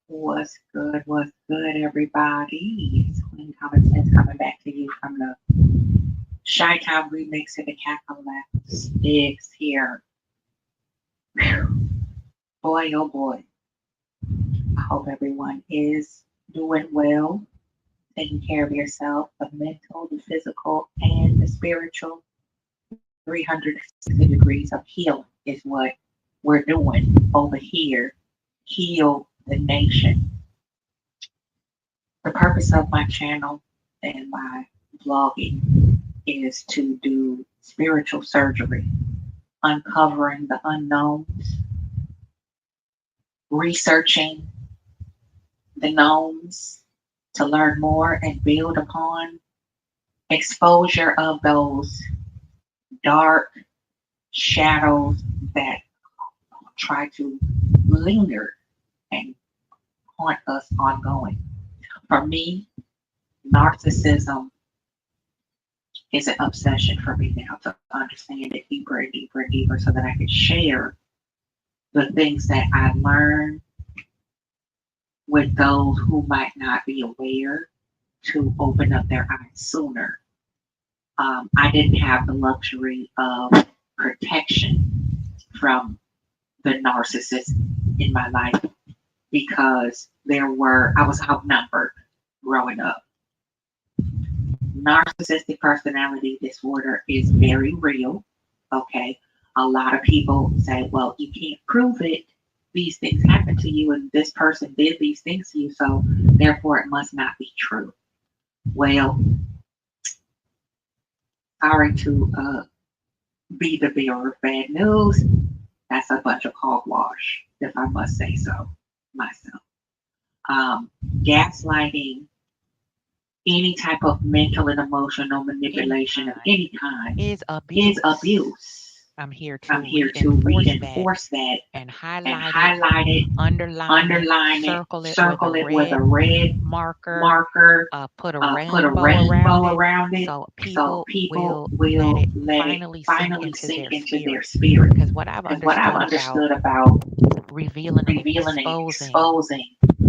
What's good, everybody? It's Queen Common Sense coming back to you from the Shy Town remix of the Cackle Sticks here. Whew. Boy, oh boy. I hope everyone is doing well, taking care of yourself, the mental, the physical, and the spiritual. 360 degrees of healing is what we're doing over here. Heal the nation. The purpose of my channel and my blogging is to do spiritual surgery, uncovering the unknowns, researching the knowns to learn more and build upon exposure of those dark shadows that try to linger and haunt us ongoing. For me, narcissism is an obsession for me now to understand it deeper and deeper and deeper so that I can share the things that I learn with those who might not be aware to open up their eyes sooner. I didn't have the luxury of protection from the narcissist in my life because I was outnumbered growing up. Narcissistic personality disorder is very real. Okay. A lot of people say, well, you can't prove it. These things happen to you, and this person did these things to you, so therefore it must not be true. Well, sorry to be the bearer of bad news. That's a bunch of hogwash, if I must say so myself. Gaslighting, any type of mental and emotional manipulation of any kind is is abuse. abuse. I'm here I'm to here to reinforce that and and highlight it, highlight it, underline it, underline it, circle it with a circle it with red a red marker, marker, put a put a rainbow around rainbow it around it so so people people will let will it let it finally sink finally into sink their into their spirit. spirit. Because what I've Because what I've understood about understood about revealing and revealing and exposing exposing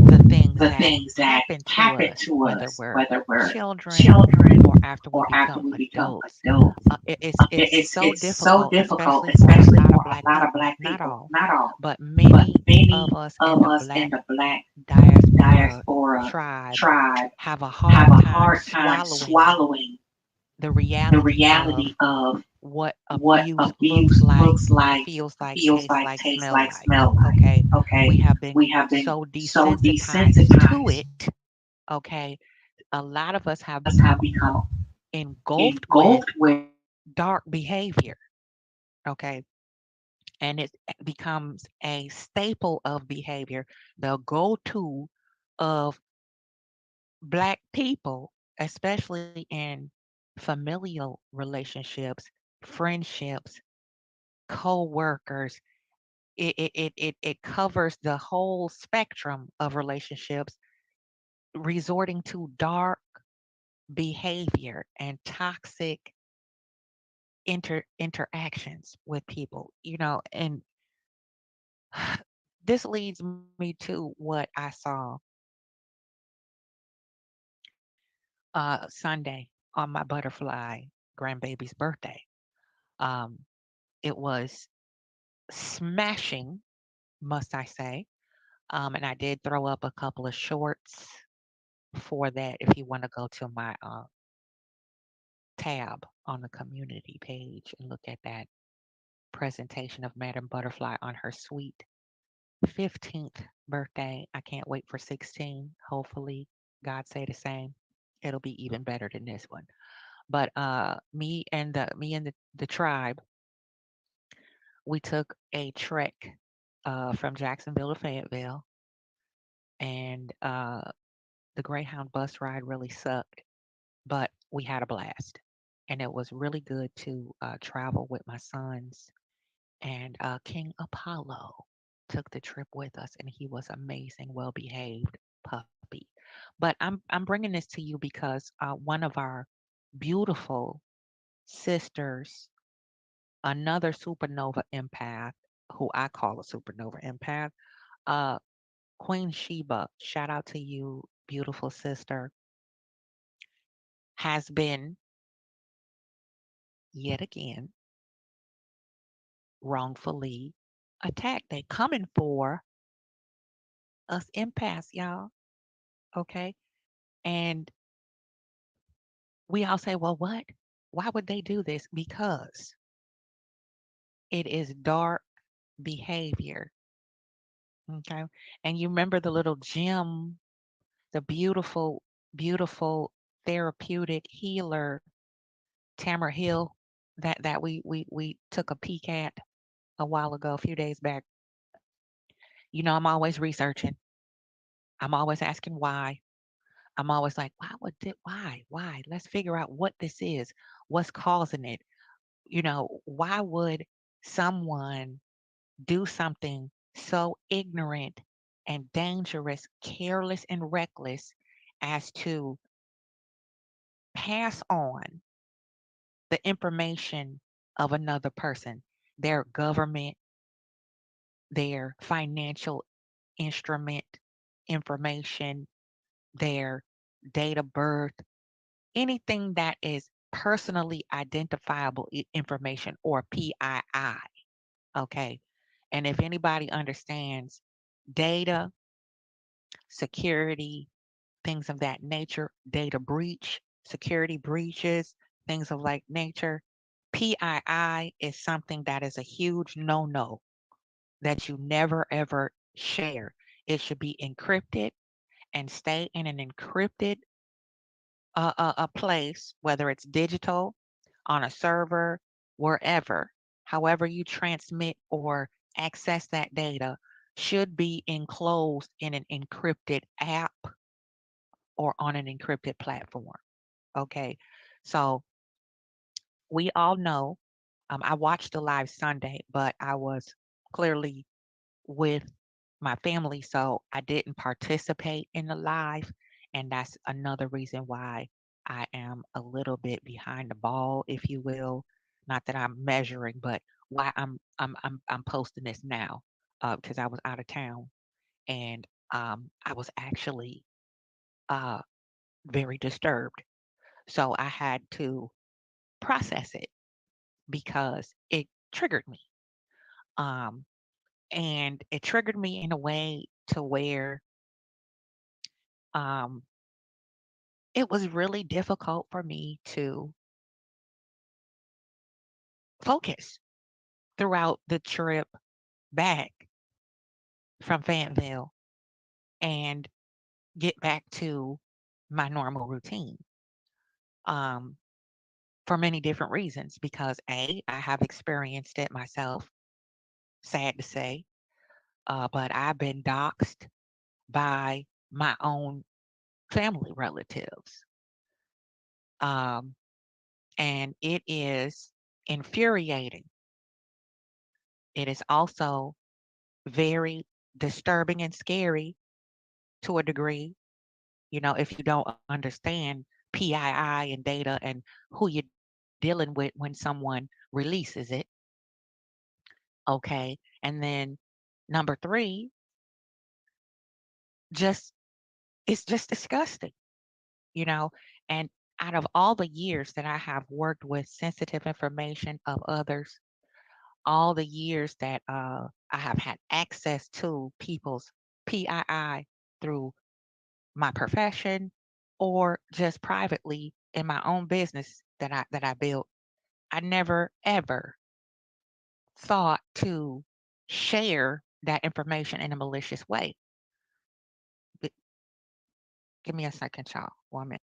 the things the that things that happen to happen us, to whether us, we're whether we're children children or after we or after become we become adults. adults. It's so It's so difficult, difficult, especially for a especially lot of for a Black lot of people, black not people, all, not all, but but many of many us in of the us in Black the black diaspora diaspora tribe tribe have a have hard a time hard time swallowing swallowing the the reality of reality of what what abuse looks abuse like, looks like, feels like, tastes smell like, like. smell like. Okay. We Okay. have been We have been so so desensitized to desensitized. it. Okay. A lot of us have Us have become become engulfed with engulfed with dark behavior. Okay. And it becomes a staple of behavior, the go to of Black people, especially in familial relationships, friendships, co workers. It covers the whole spectrum of relationships, resorting to dark behavior and toxic interactions with people, and this leads me to what I saw Sunday on my butterfly grandbaby's birthday. Um, it was smashing, must I say. And I did throw up a couple of shorts for that if you want to go to my tab on the community page and look at that presentation of Madame Butterfly on her sweet 15th birthday. I can't wait for 16. Hopefully, God say the same. It'll be even better than this one. But me and the tribe, we took a trek from Jacksonville to Fayetteville, and the Greyhound bus ride really sucked, but we had a blast, and it was really good to travel with my sons. And King Apollo took the trip with us, and he was amazing, well behaved puppy. But I'm bringing this to you because one of our beautiful sisters, another supernova empath, who I call a supernova empath, uh, Queen Shiba, shout out to you, beautiful sister, has been yet again wrongfully attacked. They coming for us empaths, y'all. Okay. And we all say, well, what? Why would they do this? Because it is dark behavior. Okay. And you remember the little gem, the beautiful, beautiful therapeutic healer, Tamara Hill, that we took a peek at a while ago, a few days back. You know, I'm always researching. I'm always asking why. I'm always like, why would it, why? Let's figure out what this is, what's causing it. You know, why would someone do something so ignorant and dangerous, careless and reckless as to pass on the information of another person, their government, their financial instrument information, their date of birth, anything that is personally identifiable information, or PII. Okay. And if anybody understands data, security, things of that nature, data breach, security breaches, things of like nature, PII is something that is a huge no no that you never ever share. It should be encrypted and stay in an encrypted a place, whether it's digital, on a server, wherever, however you transmit or access that data, should be enclosed in an encrypted app or on an encrypted platform. Okay. So we all know, I watched the live Sunday, but I was clearly with my family, so I didn't participate in the live, and that's another reason why I am a little bit behind the ball, if you will. Not that I'm measuring, but why I'm posting this now, because I was out of town, and I was actually uh, very disturbed, so I had to process it because it triggered me. Um, and it triggered me in a way to where um, it was really difficult for me to focus throughout the trip back from Fayetteville and get back to my normal routine, um, for many different reasons. Because A, I have experienced it myself, sad to say, but I've been doxxed by my own family relatives. Um, and it is infuriating. It is also very disturbing and scary to a degree, if you don't understand PII and data and who you're dealing with when someone releases it. Okay. And then number three, just it's just disgusting. you know, and out of all the years that I have worked with sensitive information of others, all the years that I have had access to people's PII through my profession or just privately in my own business that I built, I never ever thought to share that information in a malicious way. G- Give me a second, y'all. 1 minute.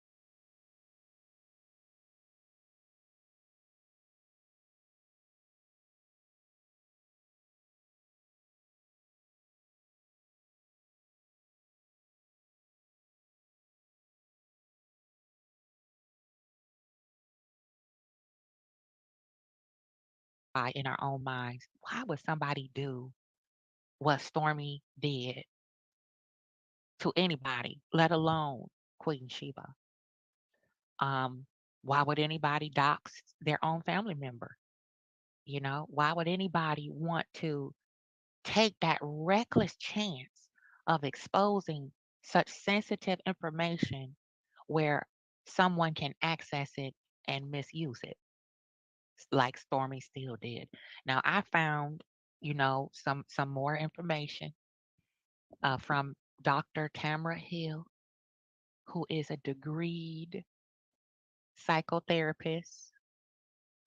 Why in our own minds, why would somebody do what Stormy did to anybody, let alone Queen Sheba? Um, why would anybody dox their own family member? Why would anybody want to take that reckless chance of exposing such sensitive information where someone can access it and misuse it, like Stormy Steele did? Now, I found, some more information from Dr. Tamara Hill, who is a degreed psychotherapist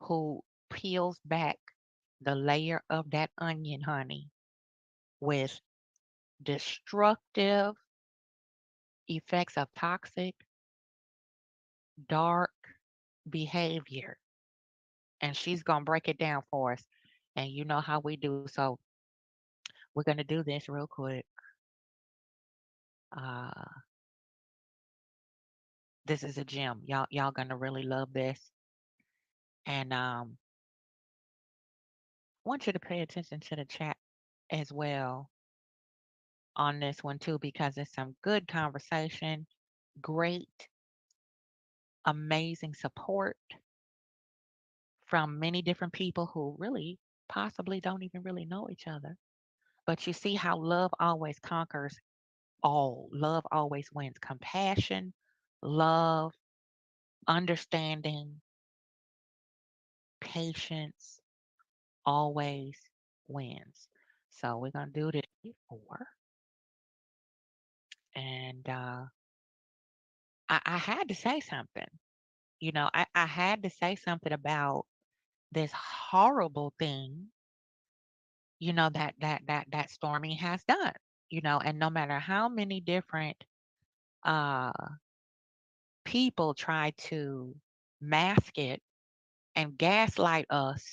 who peels back the layer of that onion, honey, with destructive effects of toxic, dark behavior. And she's going to break it down for us. And you know how we do. So we're going to do this real quick. Uh, this is a gem. Y'all going to really love this. And I want you to pay attention to the chat as well on this one too, because it's some good conversation, great, amazing support from many different people who really possibly don't even really know each other. But you see how love always conquers all. Love always wins. Compassion, love, understanding, patience always wins. So we're going to do this before. And I had to say something. I had to say something about this horrible thing, that Stormy has done. And no matter how many different uh people try to mask it and gaslight us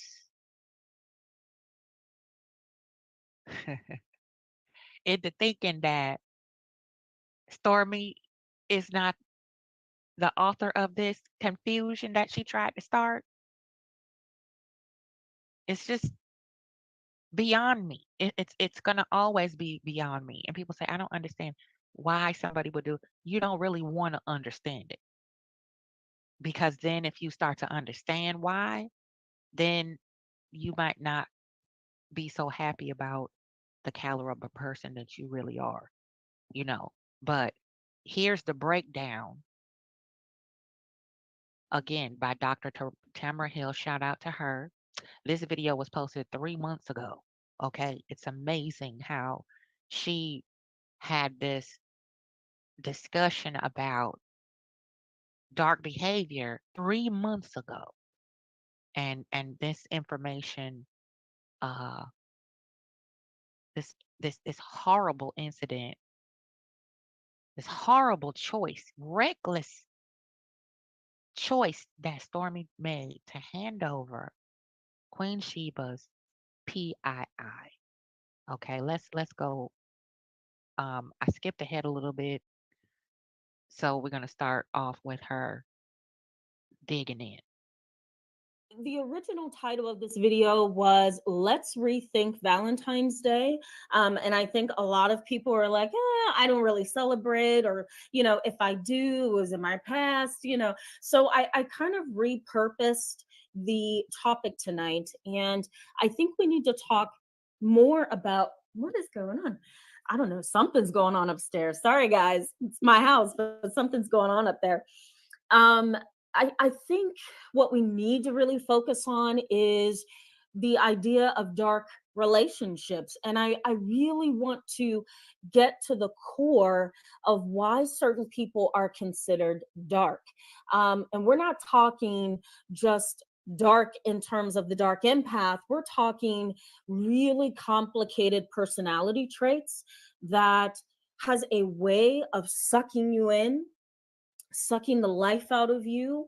into thinking that Stormy is not the author of this confusion that she tried to start, it's just beyond me. It's gonna always be beyond me. And people say, I don't understand why somebody would do. You don't really want to understand it, because then if you start to understand why, then you might not be so happy about the caliber of a person that you really are, you know. But here's the breakdown again by Dr. Tamara Hill. Shout out to her. This video was posted 3 months ago. Okay. It's amazing how she had this discussion about dark behavior 3 months ago. And this information, uh, this horrible incident, this horrible choice, reckless choice that Stormy made to hand over Queen Sheba's PII. Okay, let's go. I skipped ahead a little bit, so we're gonna start off with her digging in. The original title of this video was Let's Rethink Valentine's Day. And I think a lot of people are like, I don't really celebrate, or, if I do, it was in my past, So I kind of repurposed the topic tonight. And I think we need to talk more about what is going on. I don't know, something's going on upstairs. Sorry, guys, it's my house, but something's going on up there. Um, I think what we need to really focus on is the idea of dark relationships. And I really want to get to the core of why certain people are considered dark. And we're not talking just dark in terms of the dark empath, we're talking really complicated personality traits that has a way of sucking you in, sucking the life out of you,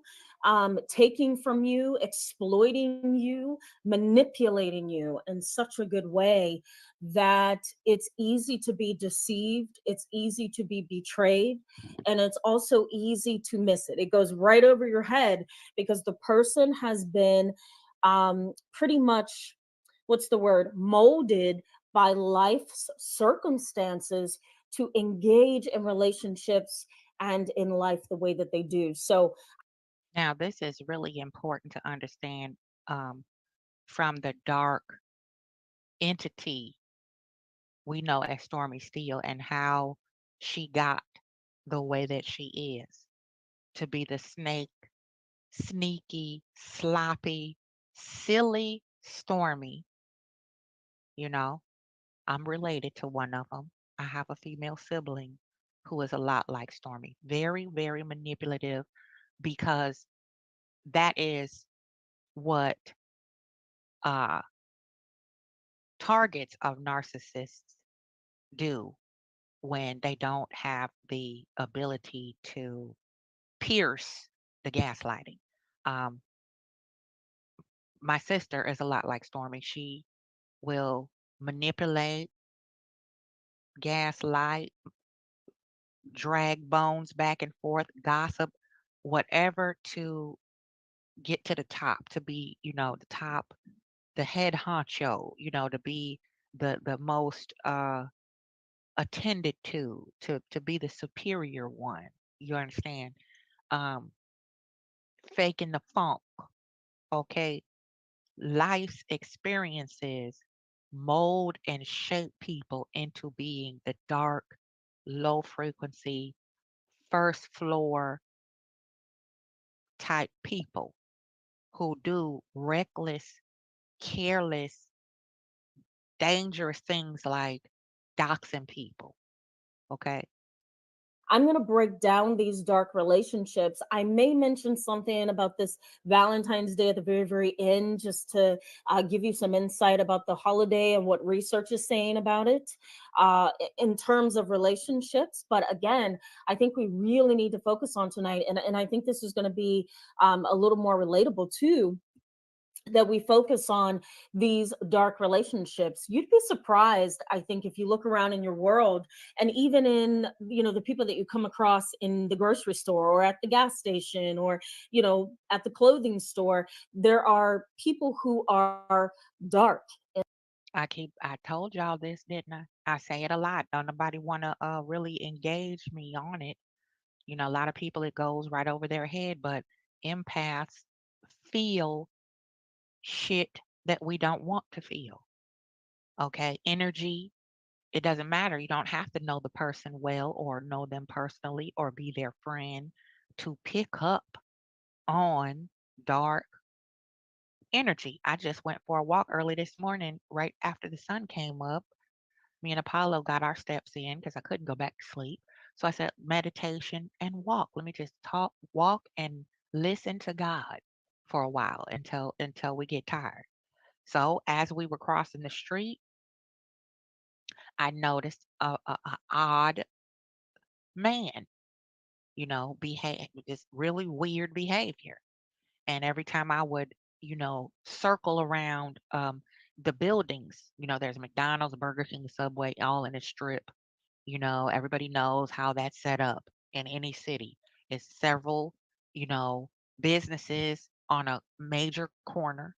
taking from you, exploiting you, manipulating you in such a good way that it's easy to be deceived, it's easy to be betrayed, and it's also easy to miss it. It goes right over your head because the person has been pretty much, what's the word, molded by life's circumstances to engage in relationships and in life the way that they do. So Now, this is really important to understand um, from the dark entity we know as Stormy Steele and how she got the way that she is to be the snake, sneaky, sloppy, silly Stormy. You know, I'm related to one of them. I have a female sibling who is a lot like Stormy, very, very manipulative because that is what uh, targets of narcissists do when they don't have the ability to pierce the gaslighting. Um, my sister is a lot like Stormy. She will manipulate, gaslight, drag bones back and forth, gossip, whatever to get to the top, to be, the top, the head honcho, to be the most attended to be the superior one. You understand? Um, faking the funk, okay? Life's experiences mold and shape people into being the dark, low frequency, first floor type people who do reckless, careless, dangerous things like doxing people. Okay. I'm going to break down these dark relationships. I may mention something about this Valentine's Day at the very, very end, just to give you some insight about the holiday and what research is saying about it in terms of relationships. But again, I think we really need to focus on tonight. And I think this is going to be a little more relatable too, that we focus on these dark relationships. You'd be surprised, I think, if you look around in your world and even in, the people that you come across in the grocery store or at the gas station or, at the clothing store, there are people who are dark. I told y'all this, didn't I? I say it a lot. Don't nobody want to really engage me on it. A lot of people, it goes right over their head, but empaths feel shit that we don't want to feel. Okay. Energy, it doesn't matter. You don't have to know the person well or know them personally or be their friend to pick up on dark energy. I just went for a walk early this morning, right after the sun came up. Me and Apollo got our steps in because I couldn't go back to sleep. So I said, meditation and walk. Let me just talk, walk, and listen to God for a while until we get tired. So as we were crossing the street, I noticed a odd man, behave this really weird behavior. And every time I would, circle around the buildings, there's McDonald's, Burger King, Subway, all in a strip. Everybody knows how that's set up in any city. It's several, you know, businesses on a major corner.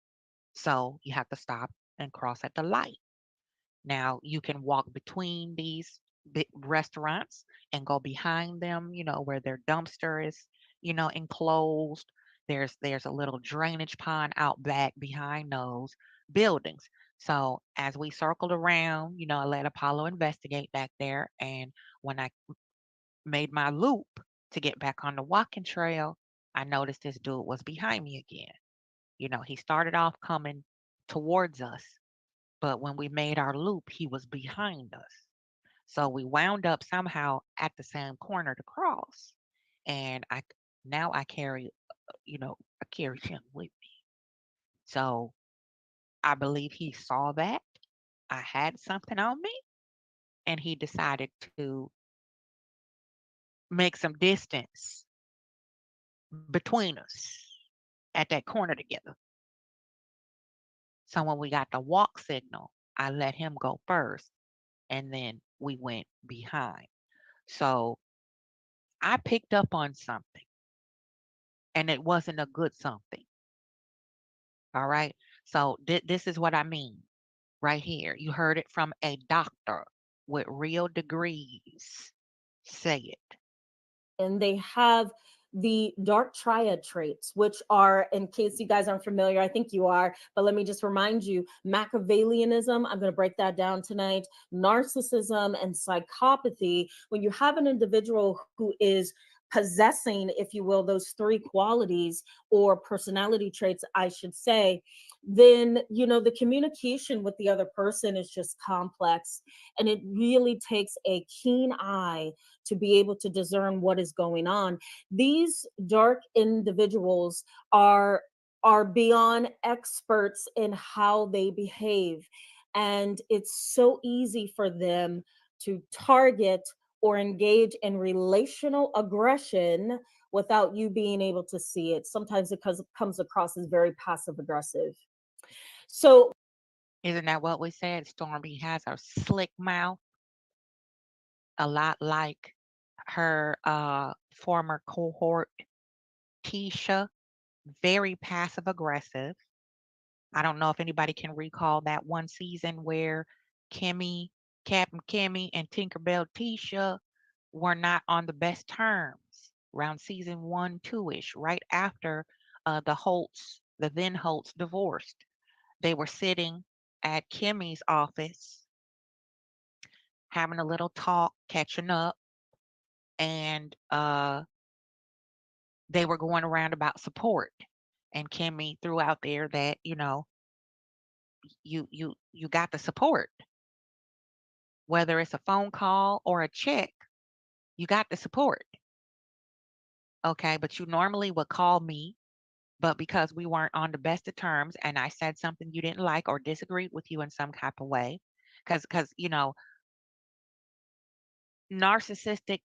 So you have to stop and cross at the light. Now you can walk between these big restaurants and go behind them, where their dumpster is, enclosed. There's a little drainage pond out back behind those buildings. So as we circled around, I let Apollo investigate back there. And when I made my loop to get back on the walking trail, I noticed this dude was behind me again. He started off coming towards us, but when we made our loop, he was behind us. So we wound up somehow at the same corner to cross. And now I carry, I carry him with me. So I believe he saw that I had something on me, and he decided to make some distance between us at that corner together. So when we got the walk signal, I let him go first, and then we went behind. So I picked up on something, and it wasn't a good something. All right. So this is what I mean right here. You heard it from a doctor with real degrees. Say it. And they have the Dark Triad traits, which are, in case you guys aren't familiar, I think you are, but let me just remind you: Machiavellianism, I'm going to break that down tonight, narcissism, and psychopathy. When you have an individual who is possessing, if you will, those three qualities or personality traits, I should say, then the communication with the other person is just complex, and it really takes a keen eye to be able to discern what is going on. These dark individuals are beyond experts in how they behave, and it's so easy for them to target or engage in relational aggression without you being able to see it. Sometimes it comes across as very passive aggressive. So Isn't that what we said? Stormy has a slick mouth, a lot like her former cohort, Tisha, very passive aggressive. I don't know if anybody can recall that one season where Kimmy, Captain Kimmy, and Tinkerbell Tisha were not on the best terms around season 1, 2-ish, right after the then Holtz divorced. They were sitting at Kimmy's office having a little talk, catching up, and they were going around about support. And Kimmy threw out there that, you got the support, whether it's a phone call or a check, you got the support. Okay, but you normally would call me, but because we weren't on the best of terms and I said something you didn't like or disagreed with you in some type of way, because narcissistic,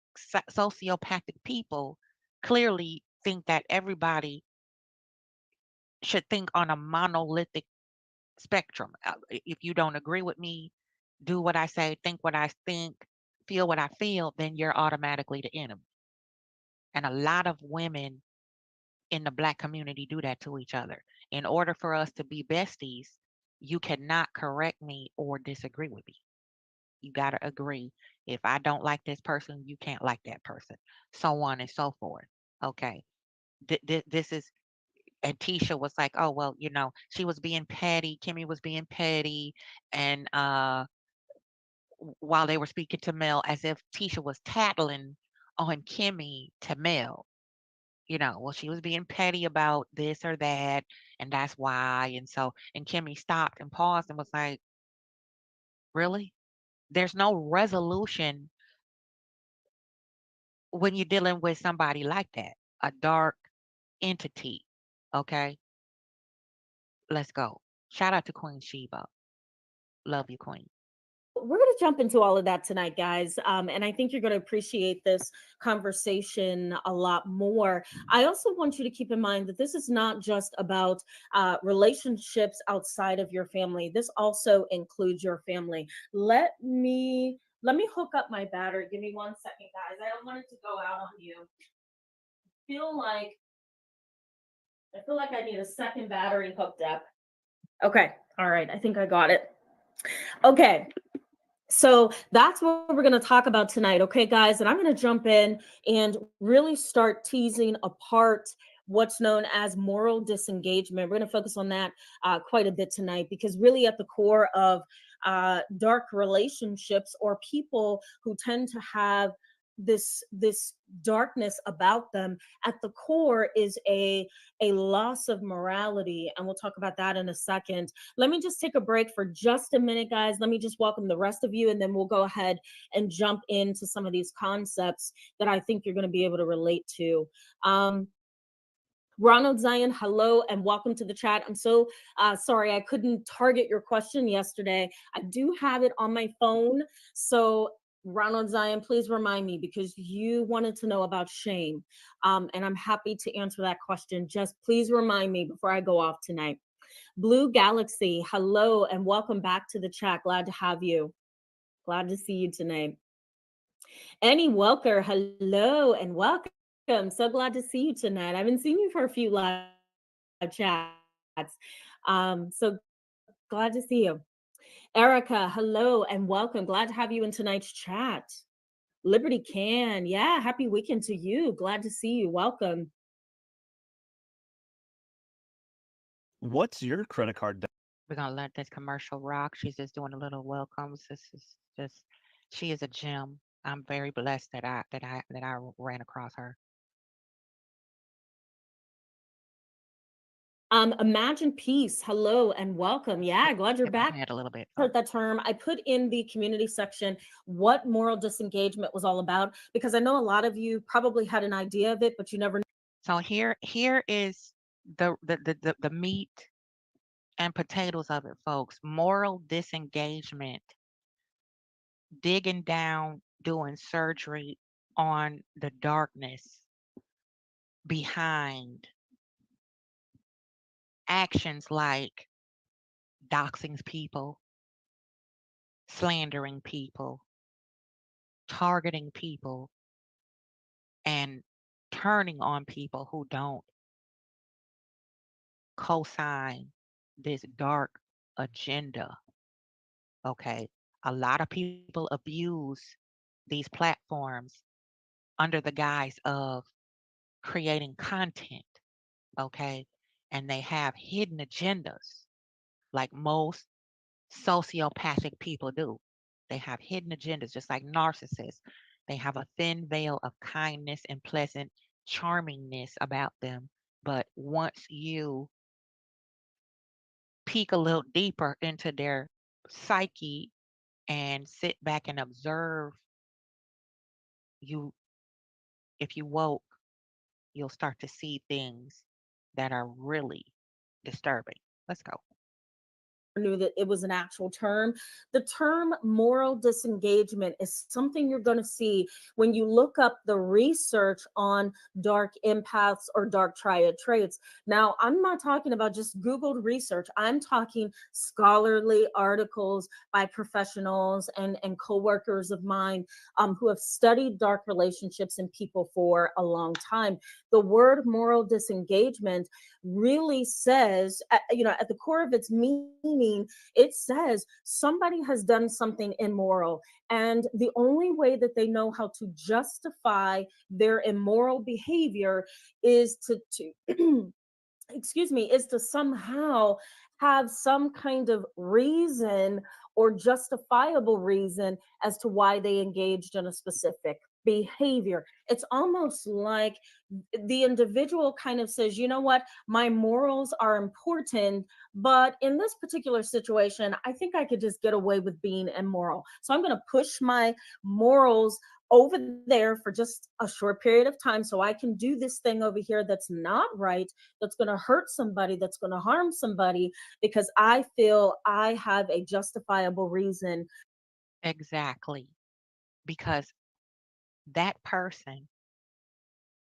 sociopathic people clearly think that everybody should think on a monolithic spectrum. If you don't agree with me, do what I say, think what I think, feel what I feel, then you're automatically the enemy. And a lot of women in the Black community do that to each other. In order for us to be besties, you cannot correct me or disagree with me. You got to agree. If I don't like this person, you can't like that person, so on and so forth. Okay. This is, and Tisha was like, oh, well, she was being petty. Kimmy was being petty. And while they were speaking to Mel, as if Tisha was tattling on Kimmy to Mel. Well, she was being petty about this or that, and that's why. And Kimmy stopped and paused and was like, really? There's no resolution when you're dealing with somebody like that, a dark entity. Okay, let's go. Shout out to Queen Shiba. Love you, Queen. we're going to jump into all of that tonight, guys. And I think you're going to appreciate this conversation a lot more. I also want you to keep in mind that this is not just about relationships outside of your family. This also includes your family. Let me hook up my battery. Give me 1 second, guys. I don't want it to go out on you. Feel like I feel like I need a second battery hooked up. Okay. All right. I think I got it. Okay. So that's what we're going to talk about tonight. Okay, guys. And I'm going to jump in and really start teasing apart what's known as moral disengagement. We're going to focus on that quite a bit tonight, because really at the core of dark relationships, or people who tend to have this darkness about them, at the core is a loss of morality, and we'll talk about that in a second. Let me just take a break for just a minute, guys. Let me just welcome the rest of you, and then we'll go ahead and jump into some of these concepts that I think you're going to be able to relate to. Ronald Zion, hello and welcome to the chat. I'm so sorry I couldn't target your question yesterday. I do have it on my phone. So, Ronald Zion, please remind me, because you wanted to know about shame. And I'm happy to answer that question. Just please remind me before I go off tonight. Blue Galaxy, hello and welcome back to the chat. Glad to have you. Glad to see you tonight. Annie Welker, hello and welcome. So glad to see you tonight. I haven't seen you for a few live chats. So glad to see you. Erica, hello and welcome. Glad to have you in tonight's chat. Liberty Can, yeah, happy weekend to you. Glad to see you. Welcome. What's your credit card debt? We're gonna let this commercial rock. She's just doing a little welcomes. This is just she is a gem. I'm very blessed that I ran across her. Imagine Peace, hello and welcome. Yeah, glad you're Hit my back. head a little bit. Heard that term. I put in the community section what moral disengagement was all about, because I know a lot of you probably had an idea of it, but you never. So here is the meat and potatoes of it, folks. Moral disengagement, digging down, doing surgery on the darkness behind actions like doxing people, slandering people, targeting people, and turning on people who don't co-sign this dark agenda. Okay. A lot of people abuse these platforms under the guise of creating content. Okay. And they have hidden agendas, like most sociopathic people do. They have hidden agendas, just like narcissists. They have a thin veil of kindness and pleasant charmingness about them. But once you peek a little deeper into their psyche and sit back and observe, you, if you woke, you'll start to see things that are really disturbing. Let's go. Knew that it was an actual term. The term moral disengagement is something you're going to see when you look up the research on dark empaths or dark triad traits. Now, I'm not talking about just Googled research. I'm talking scholarly articles by professionals and co-workers of mine who have studied dark relationships and people for a long time. The word moral disengagement really says, at the core of its meaning, it says somebody has done something immoral. And the only way that they know how to justify their immoral behavior is to excuse me, is to somehow have some kind of reason or justifiable reason as to why they engaged in a specific behavior. It's almost like the individual kind of says, you know what, my morals are important, but in this particular situation, I think I could just get away with being immoral. So I'm going to push my morals over there for just a short period of time so I can do this thing over here that's not right, that's going to hurt somebody, that's going to harm somebody, because I feel I have a justifiable reason. Exactly. Because that person,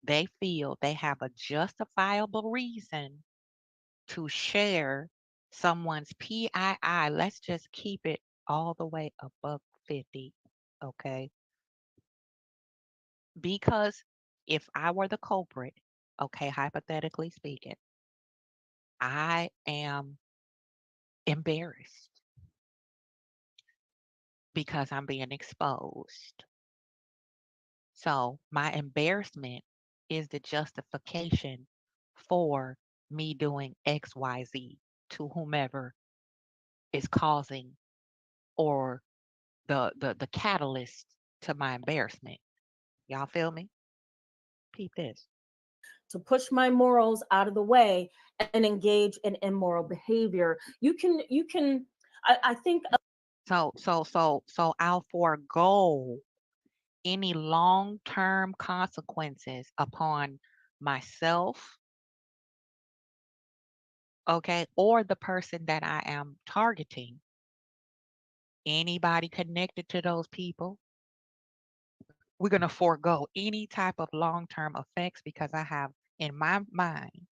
they feel they have a justifiable reason to share someone's PII. Let's just keep it all the way above 50. Okay. Because if I were the culprit, okay, hypothetically speaking, I am embarrassed because I'm being exposed. So my embarrassment is the justification for me doing XYZ to whomever is causing or the catalyst to my embarrassment. Y'all feel me? Peep this. to push my morals out of the way and engage in immoral behavior. You can I think So I'll forego any long-term consequences upon myself, okay, or the person that I am targeting. Anybody connected to those people, we're going to forego any type of long-term effects because I have in my mind,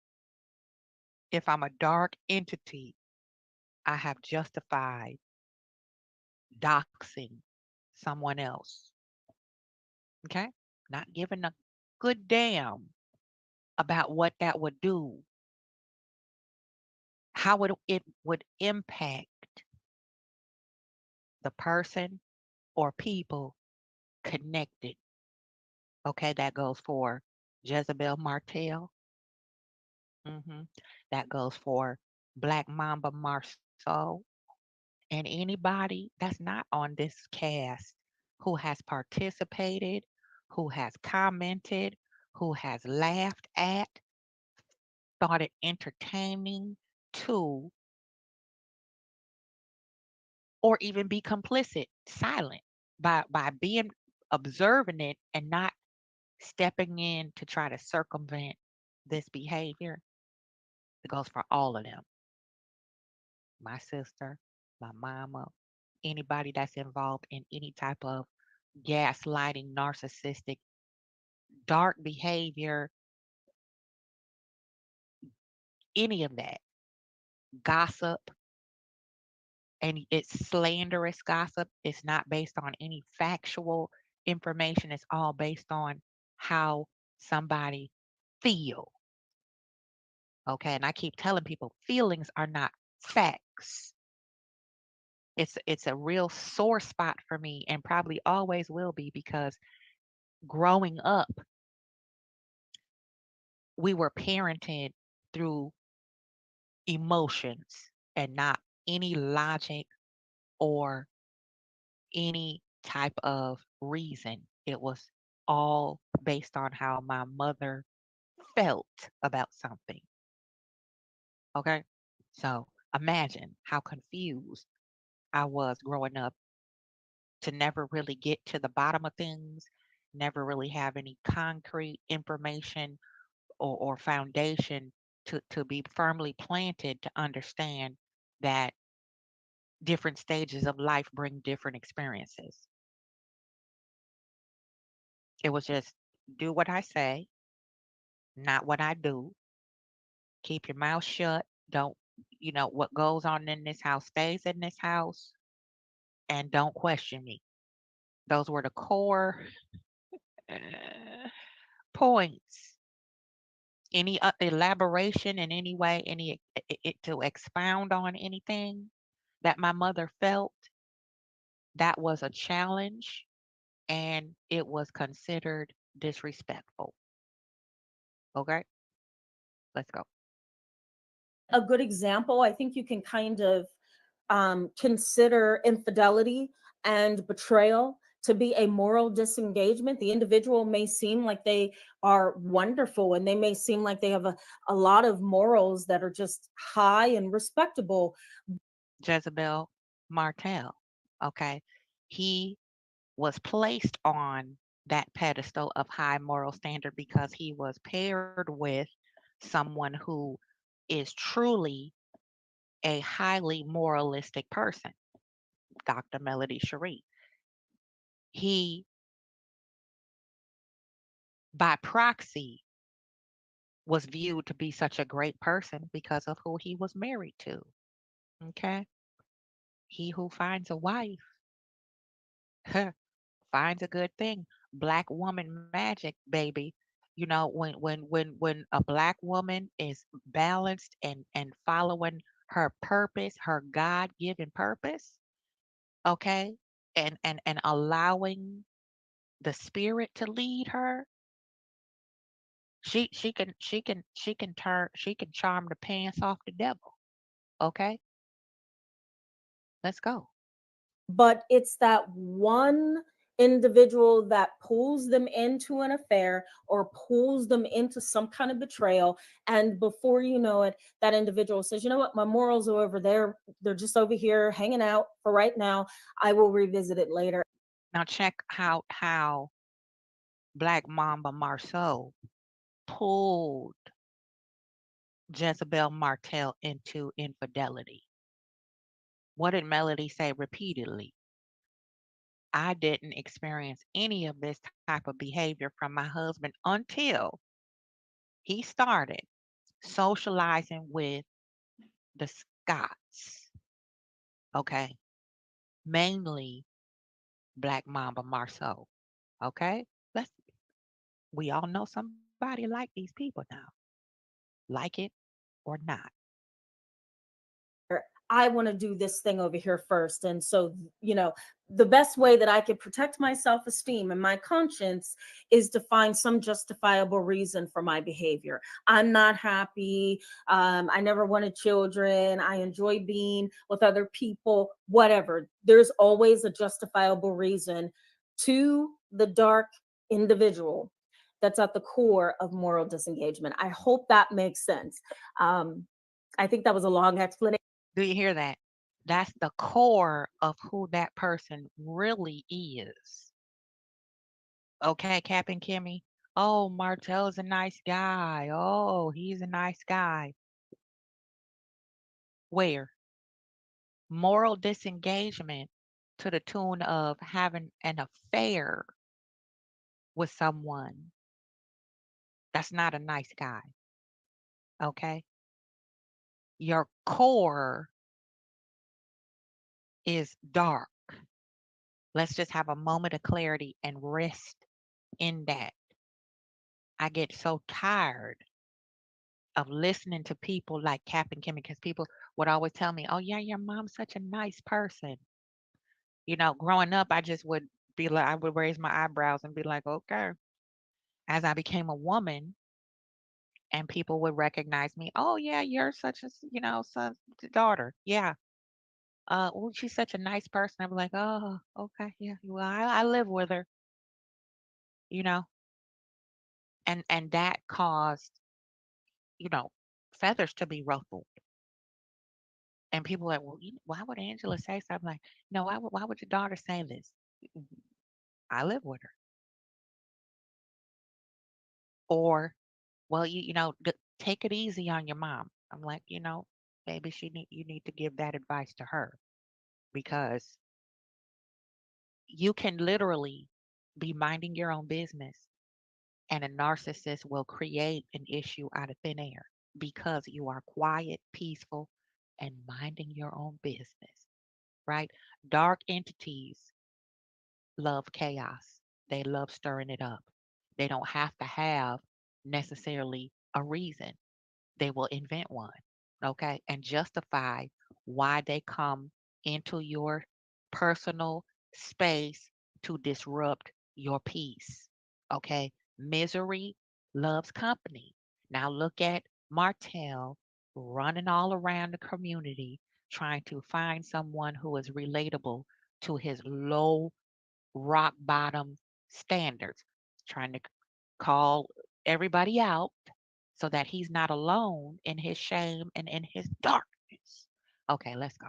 if I'm a dark entity, I have justified doxing someone else. Okay? Not giving a good damn about what that would do, how it would impact the person or people connected. Okay, that goes for Jezebel Martell. That goes for Black Mamba Marceau and anybody that's not on this cast who has participated, who has commented, who has laughed at, thought it entertaining to, or even be complicit, silent by being observing it and not stepping in to try to circumvent this behavior. It goes for all of them. My sister, my mama, anybody that's involved in any type of gaslighting, narcissistic, dark behavior, any of that, gossip, and it's slanderous gossip. It's not based on any factual information. It's all based on how somebody feel. Okay, and I keep telling people feelings are not facts. It's a real sore spot for me and probably always will be because growing up, we were parented through emotions and not any logic or any type of reason. It was all based on how my mother felt about something. Okay. So imagine how confused I was growing up to never really get to the bottom of things, never really have any concrete information or foundation to be firmly planted to understand that different stages of life bring different experiences. It was just do what I say, not what I do. Keep your mouth shut. Don't, what goes on in this house stays in this house and don't question me. Those were the core uh, points. Any elaboration in any way, to expound on anything that my mother felt, that was a challenge and it was considered disrespectful. Okay, let's go. a good example, I think you can kind of consider infidelity and betrayal to be a moral disengagement. The individual may seem like they are wonderful and they may seem like they have a lot of morals that are just high and respectable. Jezebel Martell. Okay, he was placed on that pedestal of high moral standard because he was paired with someone who is truly a highly moralistic person, Dr. Melody Cherie. He, by proxy, was viewed to be such a great person because of who he was married to. Okay. He who finds a wife finds a good thing. Black woman magic, baby. When a black woman is balanced and following her purpose, her God-given purpose, okay, and allowing the spirit to lead her, She can charm the pants off the devil. Okay, let's go. But it's that one individual that pulls them into an affair or pulls them into some kind of betrayal, and before you know it, that individual says, you know what, my morals are over there, they're just over here hanging out for right now, I will revisit it later. Now check how Black Mamba Marceau pulled Jezebel Martell into infidelity. What did Melody say repeatedly? I didn't experience any of this type of behavior from my husband until he started socializing with the Scots. Okay. Mainly Black Mamba Marceau. Okay. Let's we all know somebody like these people now. Like it or not. I want to do this thing over here first. And so, the best way that I could protect my self esteem and my conscience is to find some justifiable reason for my behavior. I'm not happy. I never wanted children. I enjoy being with other people, whatever. There's always a justifiable reason to the dark individual that's at the core of moral disengagement. I hope that makes sense. I think that was a long explanation. Do you hear that? That's the core of who that person really is. Okay, Cap and Kimmy. Oh, Martell's a nice guy. Oh, he's a nice guy. Where? Moral disengagement to the tune of having an affair with someone. That's not a nice guy. Okay? Your core is dark. Let's just have a moment of clarity and rest in that. I get so tired of listening to people like Cap and Kimmy because people would always tell me, "Oh yeah, your mom's such a nice person." Growing up, I just would be like, I would raise my eyebrows and be like, "Okay." As I became a woman, and people would recognize me, "Oh yeah, you're such a, son's daughter." Yeah. Oh, she's such a nice person. I'm like, "Oh, okay, yeah. Well, I live with her." You know, and that caused, you know, feathers to be ruffled. And people are like, well, why would Angela say something like, no, why would your daughter say this? I live with her. Or, well, take it easy on your mom. I'm like, maybe you need to give that advice to her because you can literally be minding your own business and a narcissist will create an issue out of thin air because you are quiet, peaceful, and minding your own business, right? Dark entities love chaos. They love stirring it up. They don't have to have necessarily a reason. They will invent one, okay, and justify why they come into your personal space to disrupt your peace, okay? Misery loves company. Now look at Martell running all around the community trying to find someone who is relatable to his low rock bottom standards, trying to call everybody out so that he's not alone in his shame and in his darkness. Okay, let's go.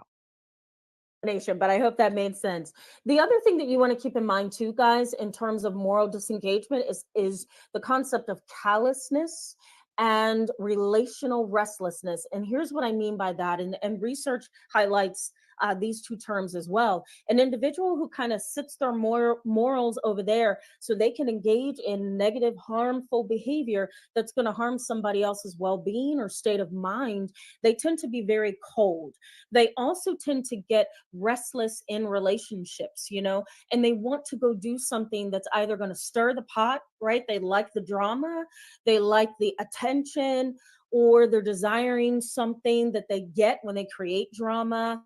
But I hope that made sense. The other thing that you want to keep in mind too, guys, in terms of moral disengagement is the concept of callousness and relational restlessness. And here's what I mean by that. And research highlights these two terms as well. An individual who kind of sits their morals over there so they can engage in negative, harmful behavior that's going to harm somebody else's well-being or state of mind, they tend to be very cold. They also tend to get restless in relationships, and they want to go do something that's either going to stir the pot, right? They like the drama, they like the attention, or they're desiring something that they get when they create drama.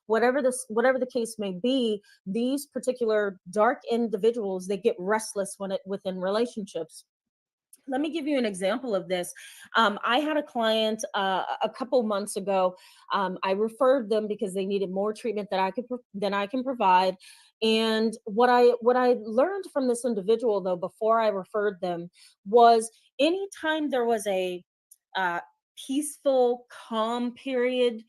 Whatever the case may be, these particular dark individuals, they get restless within relationships. let me give you an example of this. I had a client a couple months ago. I referred them because they needed more treatment than I can provide. And what I learned from this individual, though, before I referred them, was anytime there was a uh, peaceful, calm period,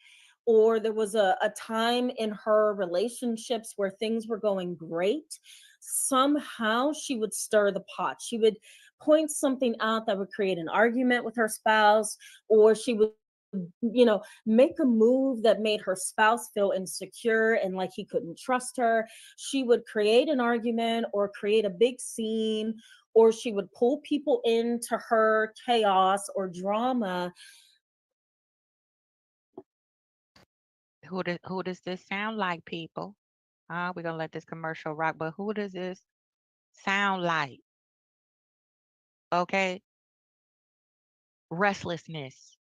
or there was a time in her relationships where things were going great, somehow she would stir the pot. She would point something out that would create an argument with her spouse, or she would, make a move that made her spouse feel insecure and like he couldn't trust her. She would create an argument or create a big scene, or she would pull people into her chaos or drama. Who does this sound like, people? We're gonna let this commercial rock, but who does this sound like? Okay, restlessness.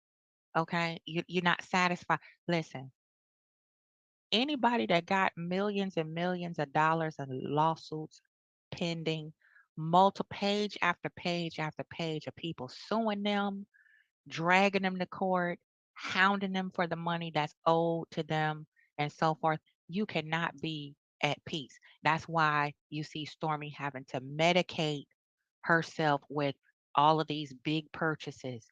Okay, you're not satisfied. Listen, anybody that got millions and millions of dollars in lawsuits pending, multiple page after page after page of people suing them, dragging them to court, hounding them for the money that's owed to them, and so forth, you cannot be at peace. That's why you see Stormy having to medicate herself with all of these big purchases,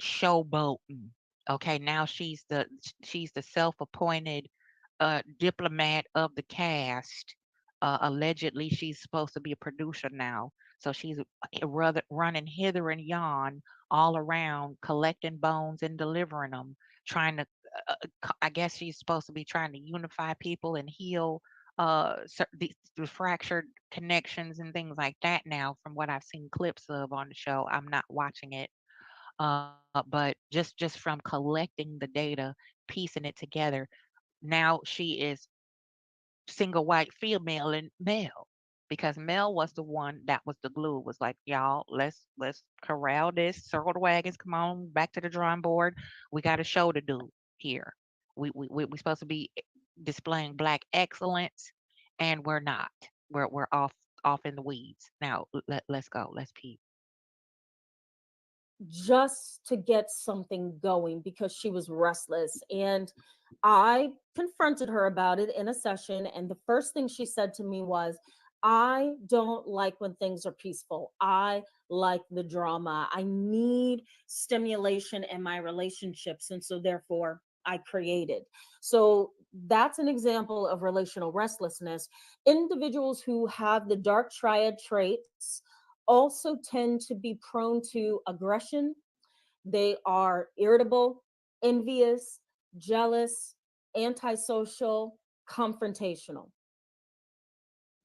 showboating. Okay, now she's the self-appointed diplomat of the cast. Allegedly, she's supposed to be a producer now, so she's rather running hither and yon all around, collecting bones and delivering them, trying to. I guess she's supposed to be trying to unify people and heal the fractured connections and things like that. Now, from what I've seen clips of on the show, I'm not watching it, but just from collecting the data, piecing it together, now she is single white female and male, because Mel was the one that was the glue. Was like, y'all, let's corral this, circle the wagons, come on back to the drawing board. We got a show to do here. We supposed to be displaying black excellence, and we're not. We're off in the weeds now. Let's go. Let's peep. Just to get something going because she was restless. And I confronted her about it in a session. And the first thing she said to me was, I don't like when things are peaceful. I like the drama. I need stimulation in my relationships. And so, therefore, I created. So, that's an example of relational restlessness. Individuals who have the dark triad traits also tend to be prone to aggression. They are irritable, envious, jealous, antisocial, confrontational.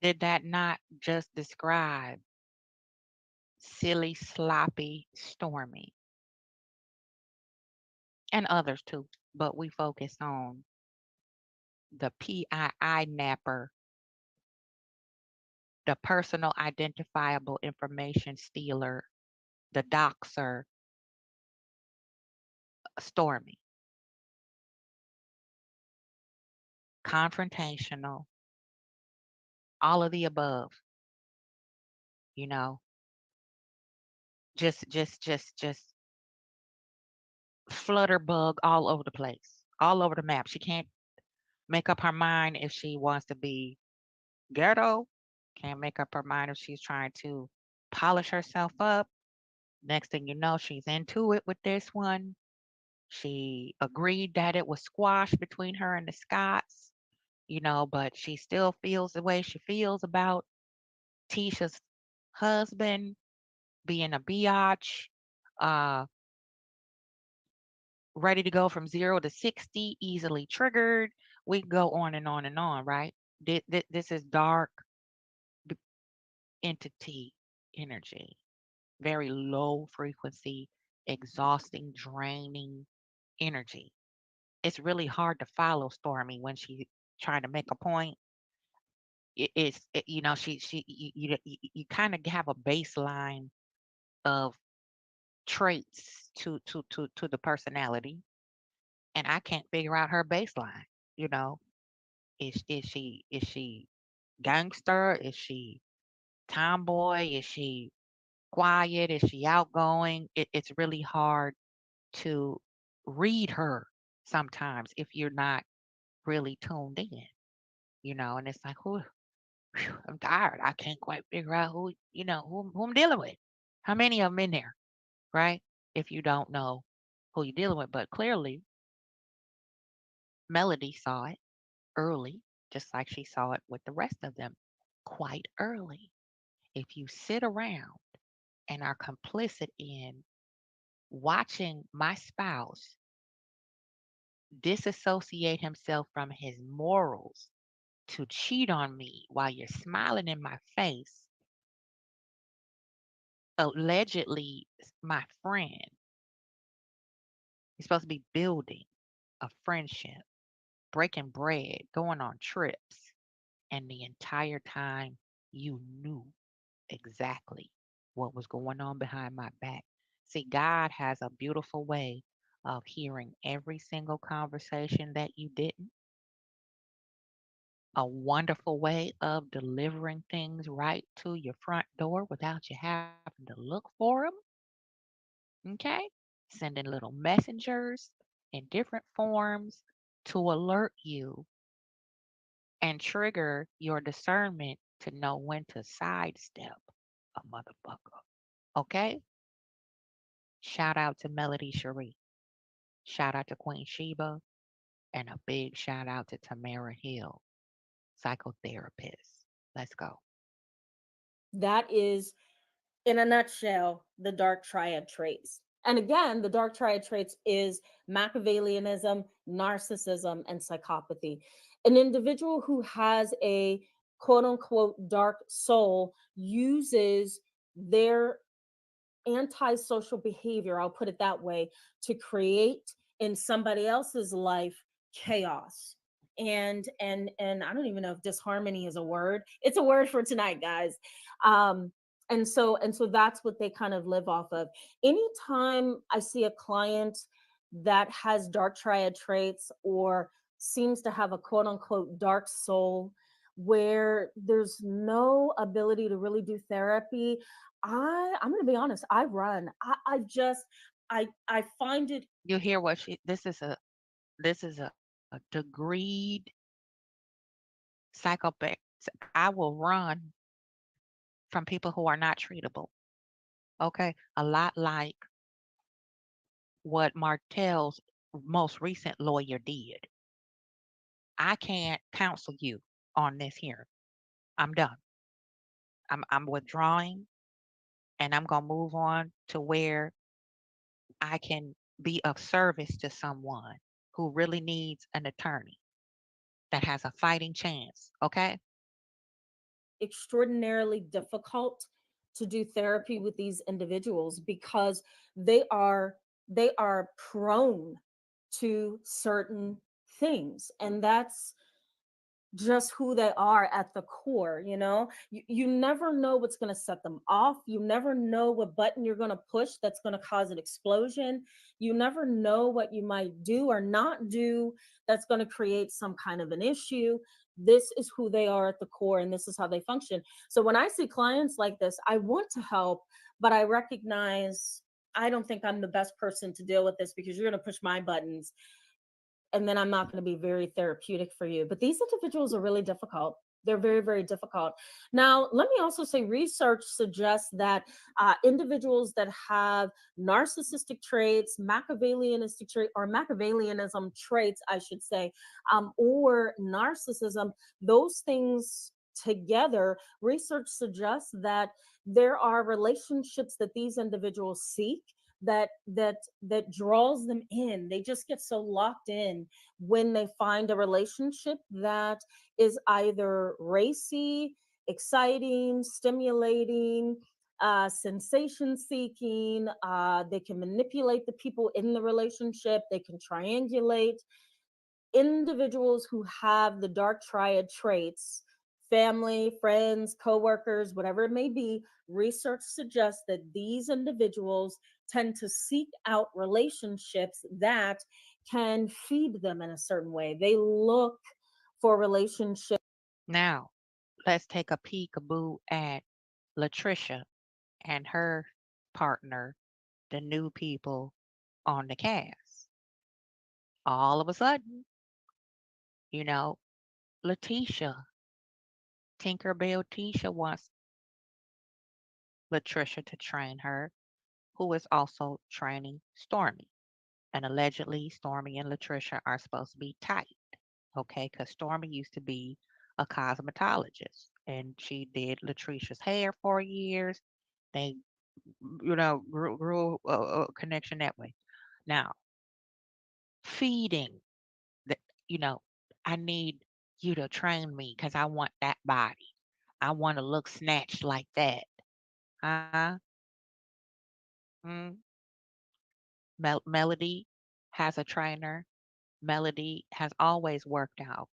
Did that not just describe silly, sloppy, Stormy, and others too? But we focus on the PII napper, the personal identifiable information stealer, the doxer, Stormy, confrontational, all of the above, you know, just flutterbug all over the place, all over the map. She can't make up her mind if she wants to be ghetto, can't make up her mind if she's trying to polish herself up. Next thing you know, she's into it with this one. She agreed that it was squashed between her and the Scots, but she still feels the way she feels about Tisha's husband being a biatch, uh, ready to go from 0 to 60, easily triggered. We can go on and on and on, right? This is dark b- entity energy, very low frequency, exhausting, draining energy. It's really hard to follow Stormy when she's trying to make a point. She you kind of have a baseline of traits to the personality, and I can't figure out her baseline. You know, is she gangster? Is she tomboy? Is she quiet? Is she outgoing? It's really hard to read her sometimes if you're not really tuned in, and it's like, I'm tired. I can't quite figure out who I'm dealing with. How many of them in there, right? If you don't know who you're dealing with. But clearly, Melody saw it early, just like she saw it with the rest of them quite early. If you sit around and are complicit in watching my spouse disassociate himself from his morals to cheat on me while you're smiling in my face, allegedly my friend, you're supposed to be building a friendship, breaking bread, going on trips, and the entire time you knew exactly what was going on behind my back. See, God has a beautiful way of hearing every single conversation that you didn't, a wonderful way of delivering things right to your front door without you having to look for them. Okay? Sending little messengers in different forms to alert you and trigger your discernment to know when to sidestep a motherfucker. Okay? Shout out to Melody Cherie. Shout out to Queen Shiba. And a big shout out to Tamara Hill, psychotherapist. Let's go. That is, in a nutshell, the dark triad traits. And again, the dark triad traits is Machiavellianism, narcissism, and psychopathy. An individual who has a quote unquote dark soul uses their antisocial behavior, I'll put it that way, to create in somebody else's life chaos. And I don't even know if disharmony is a word. It's a word for tonight, guys. Um, and so that's what they kind of live off of. Anytime I see a client that has dark triad traits or seems to have a quote unquote dark soul where there's no ability to really do therapy, I'm gonna be honest, I run. I find it You hear what this is a degreed psychopath. I will run from people who are not treatable. Okay. A lot like what Martell's most recent lawyer did. I can't counsel you on this here. I'm done. I'm withdrawing and I'm gonna move on to where I can be of service to someone who really needs an attorney that has a fighting chance. Okay. extraordinarily difficult to do therapy with these individuals because they are prone to certain things, and that's just who they are at the core. You never know what's going to set them off. You never know what button you're going to push that's going to cause an explosion. You never know what you might do or not do that's going to create some kind of an issue. This is who they are at the core, and this is how they function. So when I see clients like this, I want to help, but I recognize I don't think I'm the best person to deal with this because you're going to push my buttons, and then I'm not going to be very therapeutic for you. But these individuals are really difficult. They're very, very difficult. Now, let me also say research suggests that individuals that have narcissistic traits, Machiavellianistic trait, or Machiavellianism traits, I should say, or narcissism, those things together, research suggests that there are relationships that these individuals seek that draws them in. They just get so locked in when they find a relationship that is either racy, exciting, stimulating, sensation seeking. They can manipulate the people in the relationship. They can triangulate. Individuals who have the dark triad traits, family, friends, coworkers, whatever it may be, research suggests that these individuals tend to seek out relationships that can feed them in a certain way. They look for relationships. Now, let's take a peekaboo at Latricia and her partner, the new people on the cast. All of a sudden, you know, Letitia, Tinkerbell Tisha wants Latricia to train her, who is also training Stormy. And allegedly, Stormy and Latricia are supposed to be tight, okay? Because Stormy used to be a cosmetologist and she did Latricia's hair for years. They, grew a connection that way. Now, feeding, the, you know, I need you to train me because I want that body. I want to look snatched like that. Huh? Mm. Melody has a trainer. Melody has always worked out.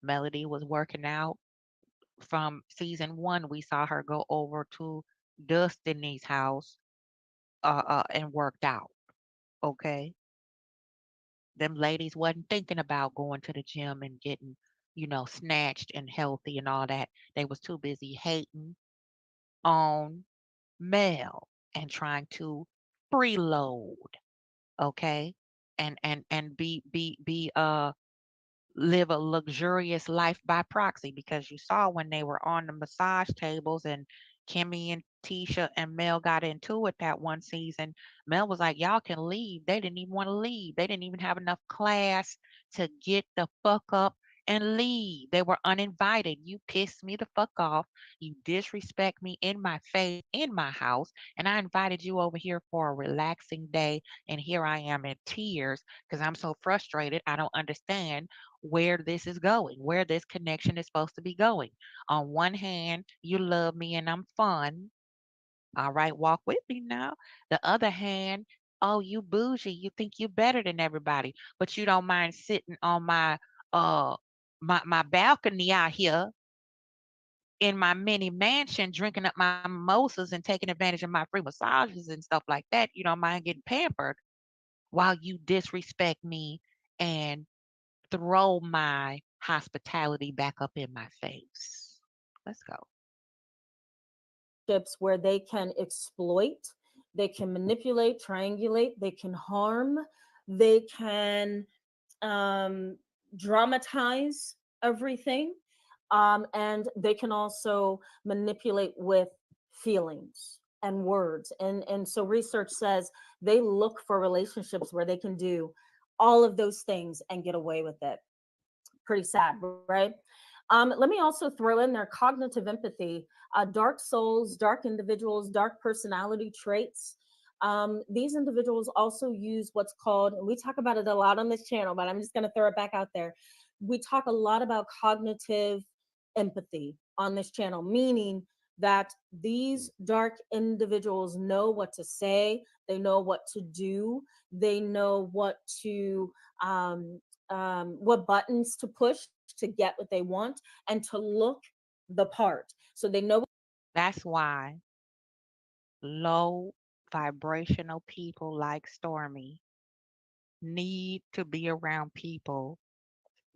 Melody was working out from season one. We saw her go over to Destiny's house and worked out. Okay. Them ladies wasn't thinking about going to the gym and getting, snatched and healthy and all that. They was too busy hating on Mel and trying to freeload, okay? And be live a luxurious life by proxy because you saw when they were on the massage tables and Kimmy and Tisha and Mel got into it that one season. Mel was like, y'all can leave. They didn't even want to leave. They didn't even have enough class to get the fuck up and leave. They were uninvited. You pissed me the fuck off. You disrespect me in my face, in my house. And I invited you over here for a relaxing day. And here I am in tears because I'm so frustrated. I don't understand where this is going, where this connection is supposed to be going. On one hand, you love me and I'm fun. All right, walk with me now. The other hand, oh, you bougie. You think you better than everybody, but you don't mind sitting on uh my balcony out here in my mini mansion, drinking up my mimosas and taking advantage of my free massages and stuff like that. You don't mind getting pampered while you disrespect me and throw my hospitality back up in my face. Let's go. Ships where they can exploit, they can manipulate, triangulate, they can harm, they can um, dramatize everything, and they can also manipulate with feelings and words. And so research says they look for relationships where they can do all of those things and get away with it. Pretty sad, right? Let me also throw in there cognitive empathy, dark souls, dark individuals, dark personality traits. These individuals also use what's called, and we talk about it a lot on this channel, but I'm just going to throw it back out there. We talk a lot about cognitive empathy on this channel, meaning that these dark individuals know what to say, they know what to do, they know um, what buttons to push to get what they want and to look the part. So they know. That's why low vibrational people like Stormy need to be around people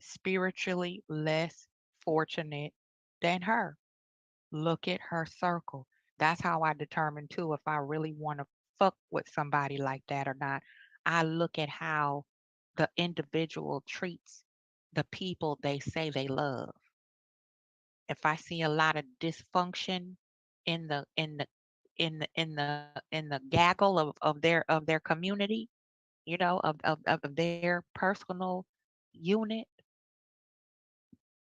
spiritually less fortunate than her. Look at her circle. That's how I determine too if I really want to fuck with somebody like that or not. I look at how the individual treats the people they say they love. If I see a lot of dysfunction in the gaggle of their community, of their personal unit,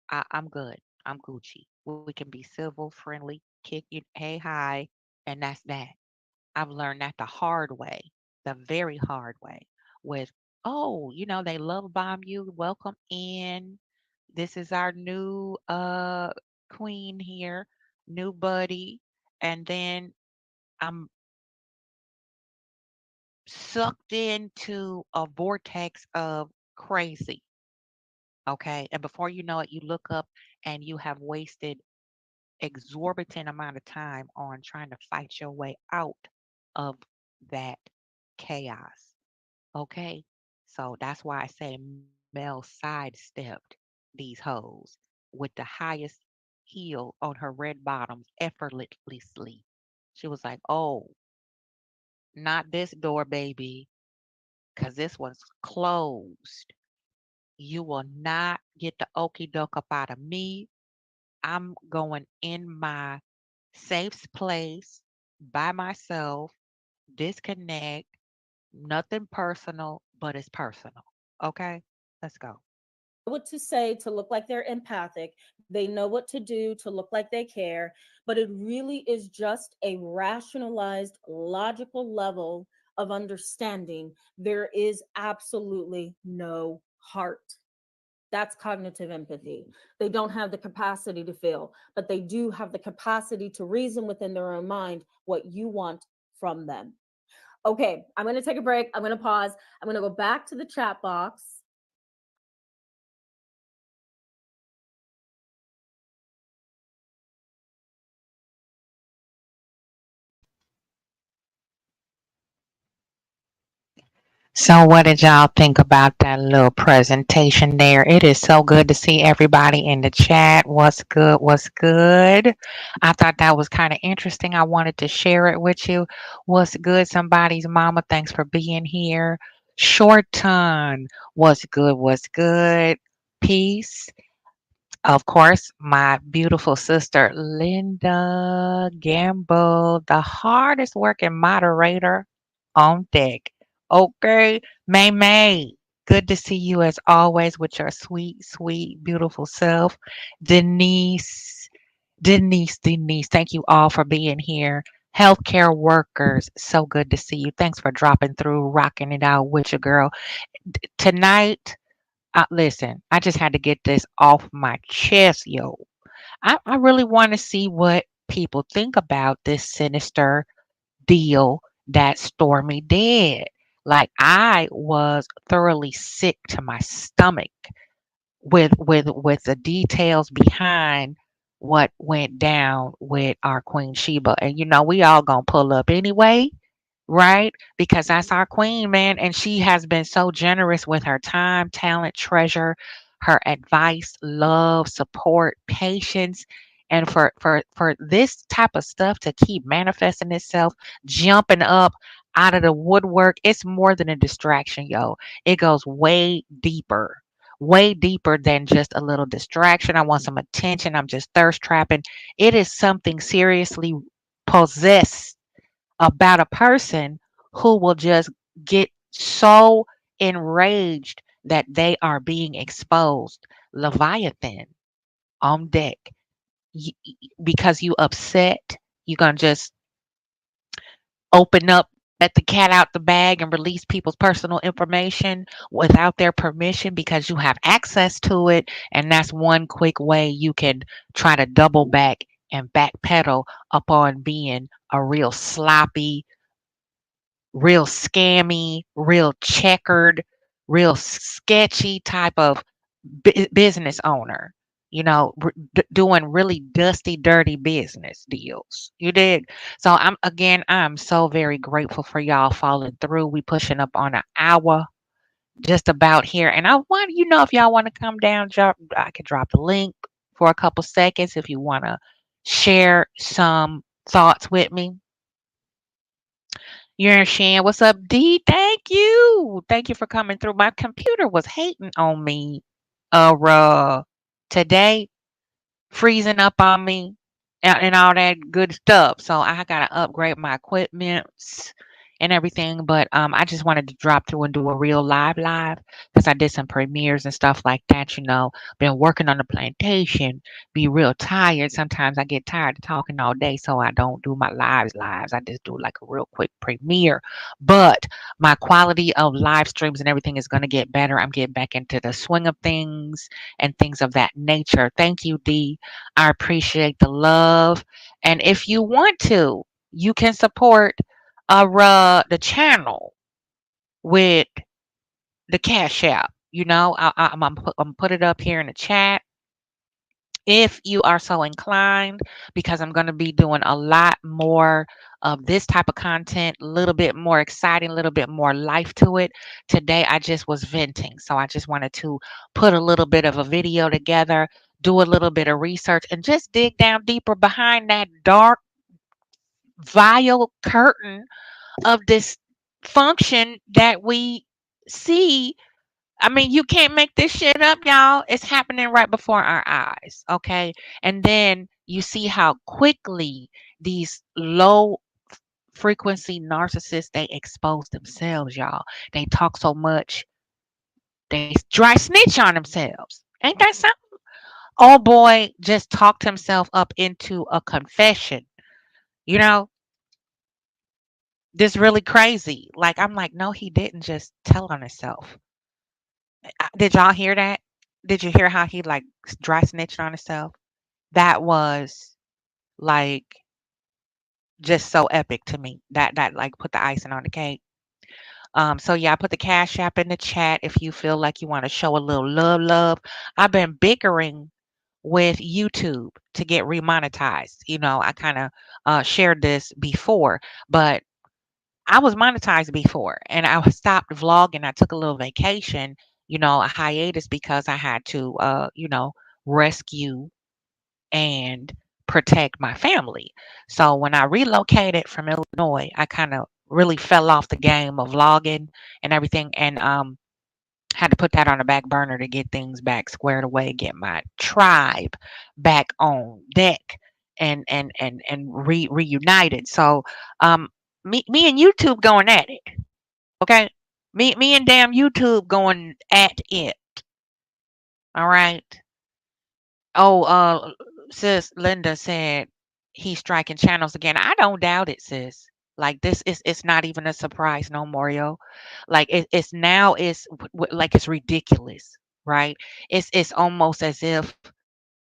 I'm good. I'm Gucci. We can be civil, friendly, kick you, hey, hi, and that's that. I've learned that the hard way, the very hard way, with, oh, they love bomb you. Welcome in. This is our new queen here, new buddy. And then I'm sucked into a vortex of crazy. Okay. And before you know it, you look up and you have wasted exorbitant amount of time on trying to fight your way out of that chaos. Okay. So that's why I say Mel sidestepped these hoes with the highest heel on her red bottoms effortlessly. She was like, "Oh, not this door, baby, because this one's closed. You will not get the okey doke up out of me. I'm going in my safe place by myself, disconnect, nothing personal, but it's personal. Okay, let's go." What to say to look like they're empathic. They know what to do to look like they care, but it really is just a rationalized, logical level of understanding. There is absolutely no heart. That's cognitive empathy. They don't have the capacity to feel, but they do have the capacity to reason within their own mind what you want from them. Okay, I'm going to take a break. I'm going to pause. I'm going to go back to the chat box. So, what did y'all think about that little presentation there? It is so good to see everybody in the chat. What's good? What's good? I thought that was kind of interesting. I wanted to share it with you. What's good? Somebody's mama. Thanks for being here. Short ton. What's good? What's good? Peace. Of course, my beautiful sister, Linda Gamble, the hardest working moderator on deck. Okay, May May, good to see you as always with your sweet, sweet, beautiful self. Denise, Denise, thank you all for being here. Healthcare workers, so good to see you. Thanks for dropping through, rocking it out with your girl. Tonight, listen, I just had to get this off my chest, yo. I really want to see what people think about this sinister deal that Stormy did. Like I was thoroughly sick to my stomach with the details behind what went down with our Queen Shiba. And we all gonna pull up anyway, right? Because that's our queen, man. And she has been so generous with her time, talent, treasure, her advice, love, support, patience. And for this type of stuff to keep manifesting itself, jumping up out of the woodwork, it's more than a distraction, yo. It goes way deeper than just a little distraction. I want some attention. I'm just thirst trapping. It is something seriously possessed about a person who will just get so enraged that they are being exposed. Leviathan on deck. Because you upset, you're going to just open up, let the cat out the bag and release people's personal information without their permission because you have access to it. And that's one quick way you can try to double back and backpedal upon being a real sloppy, real scammy, real checkered, real sketchy type of business owner. Doing really dusty, dirty business deals. You did. So I'm so very grateful for y'all following through. We pushing up on an hour just about here, and I want if y'all want to come down, I could drop the link for a couple seconds if you want to share some thoughts with me. You're Shan. What's up, D? Thank you. Thank you for coming through. My computer was hating on me today, freezing up on me and all that good stuff. So I gotta upgrade my equipment and everything. But I just wanted to drop through and do a real live because I did some premieres and stuff like that. Been working on the plantation, be real tired. Sometimes I get tired of talking all day, so I don't do my lives. I just do like a real quick premiere. But my quality of live streams and everything is gonna get better. I'm getting back into the swing of things and things of that nature. Thank you, D. I appreciate the love. And if you want to, you can support the channel with the cash app. I'm put it up here in the chat if you are so inclined, because I'm going to be doing a lot more of this type of content, a little bit more exciting, a little bit more life to it. Today, I just was venting. So I just wanted to put a little bit of a video together, do a little bit of research, and just dig down deeper behind that dark vile curtain of this function that we see. I mean, you can't make this shit up, y'all. It's happening right before our eyes, okay? And then you see how quickly these low frequency narcissists they expose themselves, y'all. They talk so much, they dry snitch on themselves. Ain't that something? Old boy just talked himself up into a confession. You know, this really crazy. Like I'm like, no, he didn't just tell on himself. Did y'all hear that? Did you hear how he like dry snitched on himself? That was like just so epic to me. That like put the icing on the cake. So yeah, I put the cash app in the chat if you feel like you want to show a little love. I've been bickering with YouTube to get remonetized. You know, I kind of shared this before, but I was monetized before and I stopped vlogging. I took a little vacation, you know, a hiatus because I had to, rescue and protect my family. So when I relocated from Illinois, I kind of really fell off the game of vlogging and everything. And had to put that on the back burner to get things back squared away, get my tribe back on deck and reunited. So me and YouTube going at it. Okay. Me and damn YouTube going at it. All right. Oh, sis Linda said he's striking channels again. I don't doubt it, sis. Like this is it's not even a surprise no more, yo. Like it's now like it's ridiculous, right? It's almost as if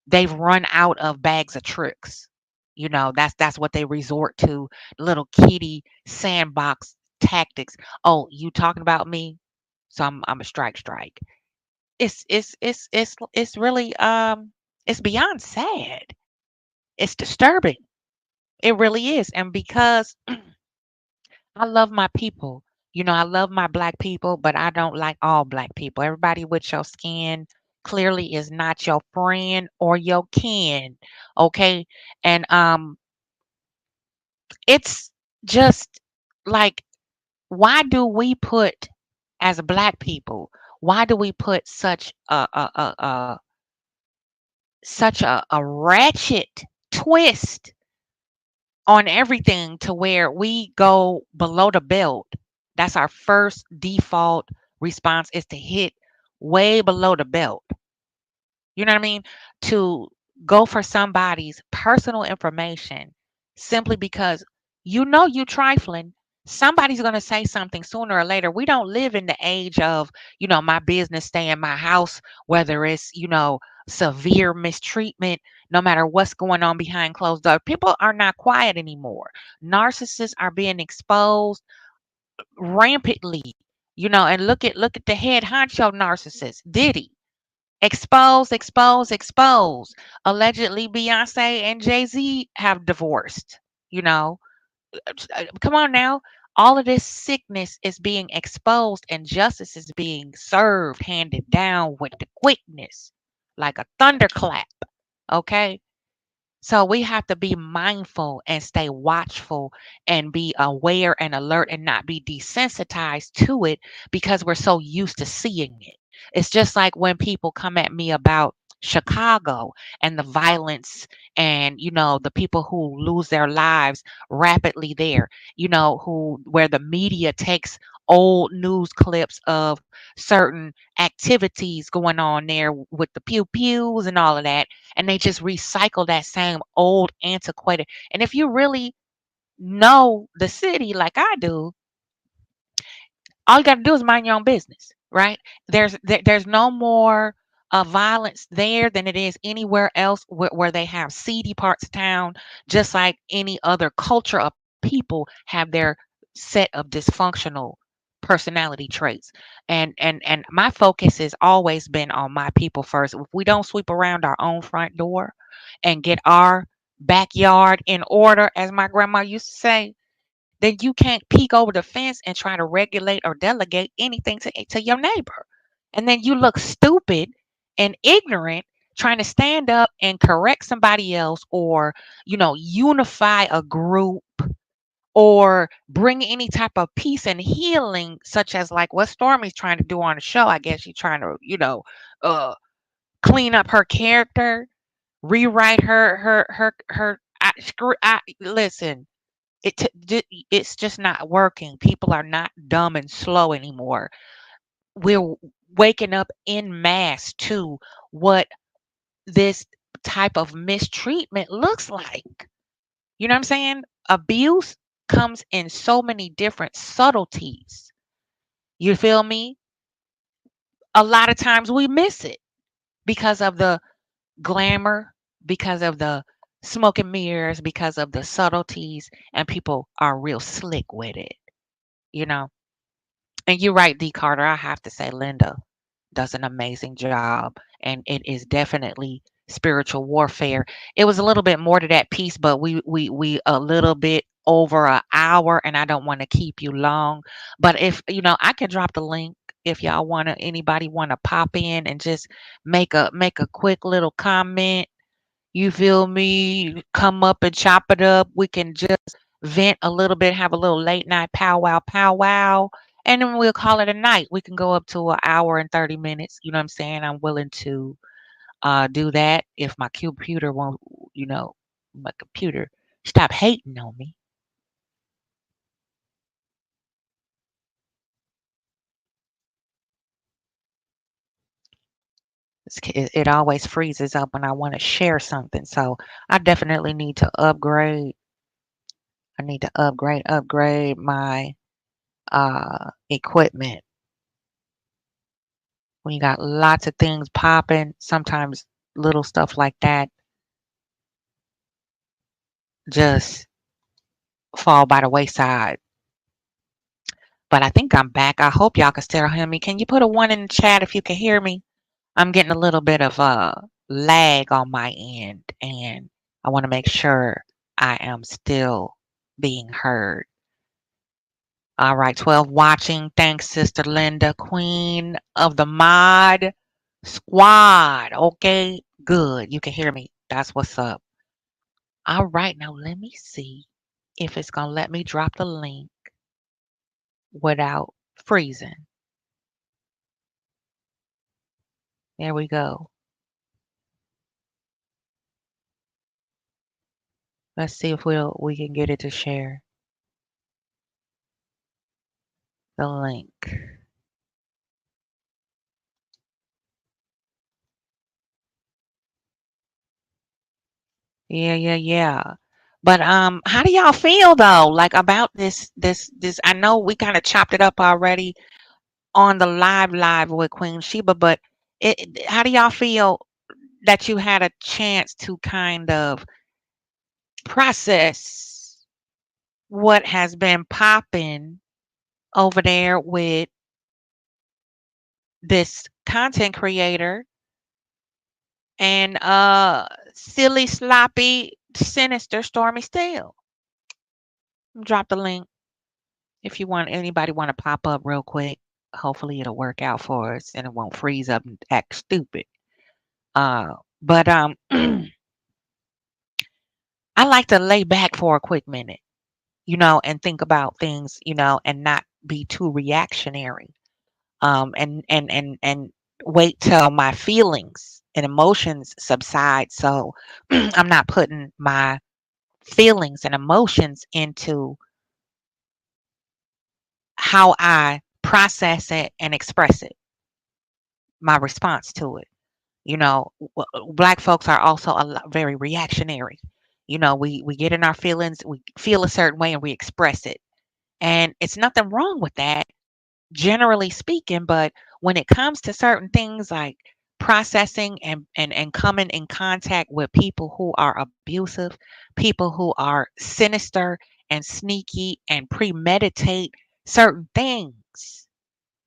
they've run out of bags of tricks. You know, that's what they resort to, little kitty sandbox tactics. Oh, you talking about me? So I'm a strike. It's really it's beyond sad. It's disturbing. It really is. And because I love my people, you know, I love my black people, but I don't like all black people. Everybody with your skin clearly is not your friend or your kin. Okay. And it's just like why do we put as black people, why do we put such a ratchet twist on everything to where we go below the belt? That's our first default response is to hit way below the belt. You know what I mean? To go for somebody's personal information simply because you know you trifling. Somebody's going to say something sooner or later. We don't live in the age of, you know, my business stay in my house, whether it's, you know, severe mistreatment, no matter what's going on behind closed doors. People are not quiet anymore. Narcissists are being exposed rampantly, you know, and look at the head honcho narcissist, Diddy. Expose. Allegedly, Beyonce and Jay Z have divorced. You know, come on now. All of this sickness is being exposed, and justice is being served, handed down with the quickness, like a thunderclap. Okay. So we have to be mindful and stay watchful and be aware and alert and not be desensitized to it because we're so used to seeing it. It's just like when people come at me about Chicago and the violence and you know the people who lose their lives rapidly there, you know, who where the media takes old news clips of certain activities going on there with the pew pews and all of that, and they just recycle that same old antiquated. And if you really know the city like I do, all you got to do is mind your own business, right? There's no more violence there than it is anywhere else where they have seedy parts of town, just like any other culture of people have their set of dysfunctional personality traits. And my focus has always been on my people first. If we don't sweep around our own front door and get our backyard in order, as my grandma used to say, then you can't peek over the fence and try to regulate or delegate anything to your neighbor. And then you look stupid and ignorant trying to stand up and correct somebody else or, you know, unify a group or bring any type of peace and healing, such as like what Stormy's trying to do on the show. I guess she's trying to, uh, clean up her character, rewrite her. Listen, it's just not working. People are not dumb and slow anymore. We're waking up in mass to what this type of mistreatment looks like. You know what I'm saying? Abuse comes in so many different subtleties. You feel me? A lot of times we miss it because of the glamour, because of the smoke and mirrors, because of the subtleties, and people are real slick with it, you know? And you're right, D. Carter. I have to say, Linda does an amazing job, and it is definitely spiritual warfare. It was a little bit more to that piece, but we a little bit over an hour, and I don't want to keep you long. But if I can drop the link if y'all anybody want to pop in and just make a quick little comment. You feel me? Come up and chop it up. We can just vent a little bit, have a little late night powwow, and then we'll call it a night. We can go up to an hour and 30 minutes. You know what I'm saying? I'm willing to do that if my computer won't, you know, my computer stop hating on me. It always freezes up when I want to share something. So I definitely need to upgrade. I need to upgrade my equipment. When you got lots of things popping, sometimes little stuff like that just fall by the wayside. But I think I'm back. I hope y'all can still hear me. Can you put a one in the chat if you can hear me? I'm getting a little bit of lag on my end, and I want to make sure I am still being heard. All right, 12 watching. Thanks, Sister Linda, Queen of the Mod Squad. Okay, good. You can hear me. That's what's up. All right, now let me see if it's going to let me drop the link without freezing. There we go. Let's see if we can get it to share the link. Yeah. But how do y'all feel though? Like about this I know we kind of chopped it up already on the live with Queen Shiba, but how do y'all feel that you had a chance to kind of process what has been popping over there with this content creator and silly sloppy sinister Stormy Steele? Drop the link if you want anybody want to pop up real quick. Hopefully it'll work out for us and it won't freeze up and act stupid. But I like to lay back for a quick minute, and think about things, and not be too reactionary. And wait till my feelings and emotions subside. So I'm not putting my feelings and emotions into how I process it and express it, my response to it. Black folks are also very reactionary. We get in our feelings, we feel a certain way, and we express it. And it's nothing wrong with that, generally speaking. But when it comes to certain things like processing and coming in contact with people who are abusive, people who are sinister and sneaky and premeditate certain things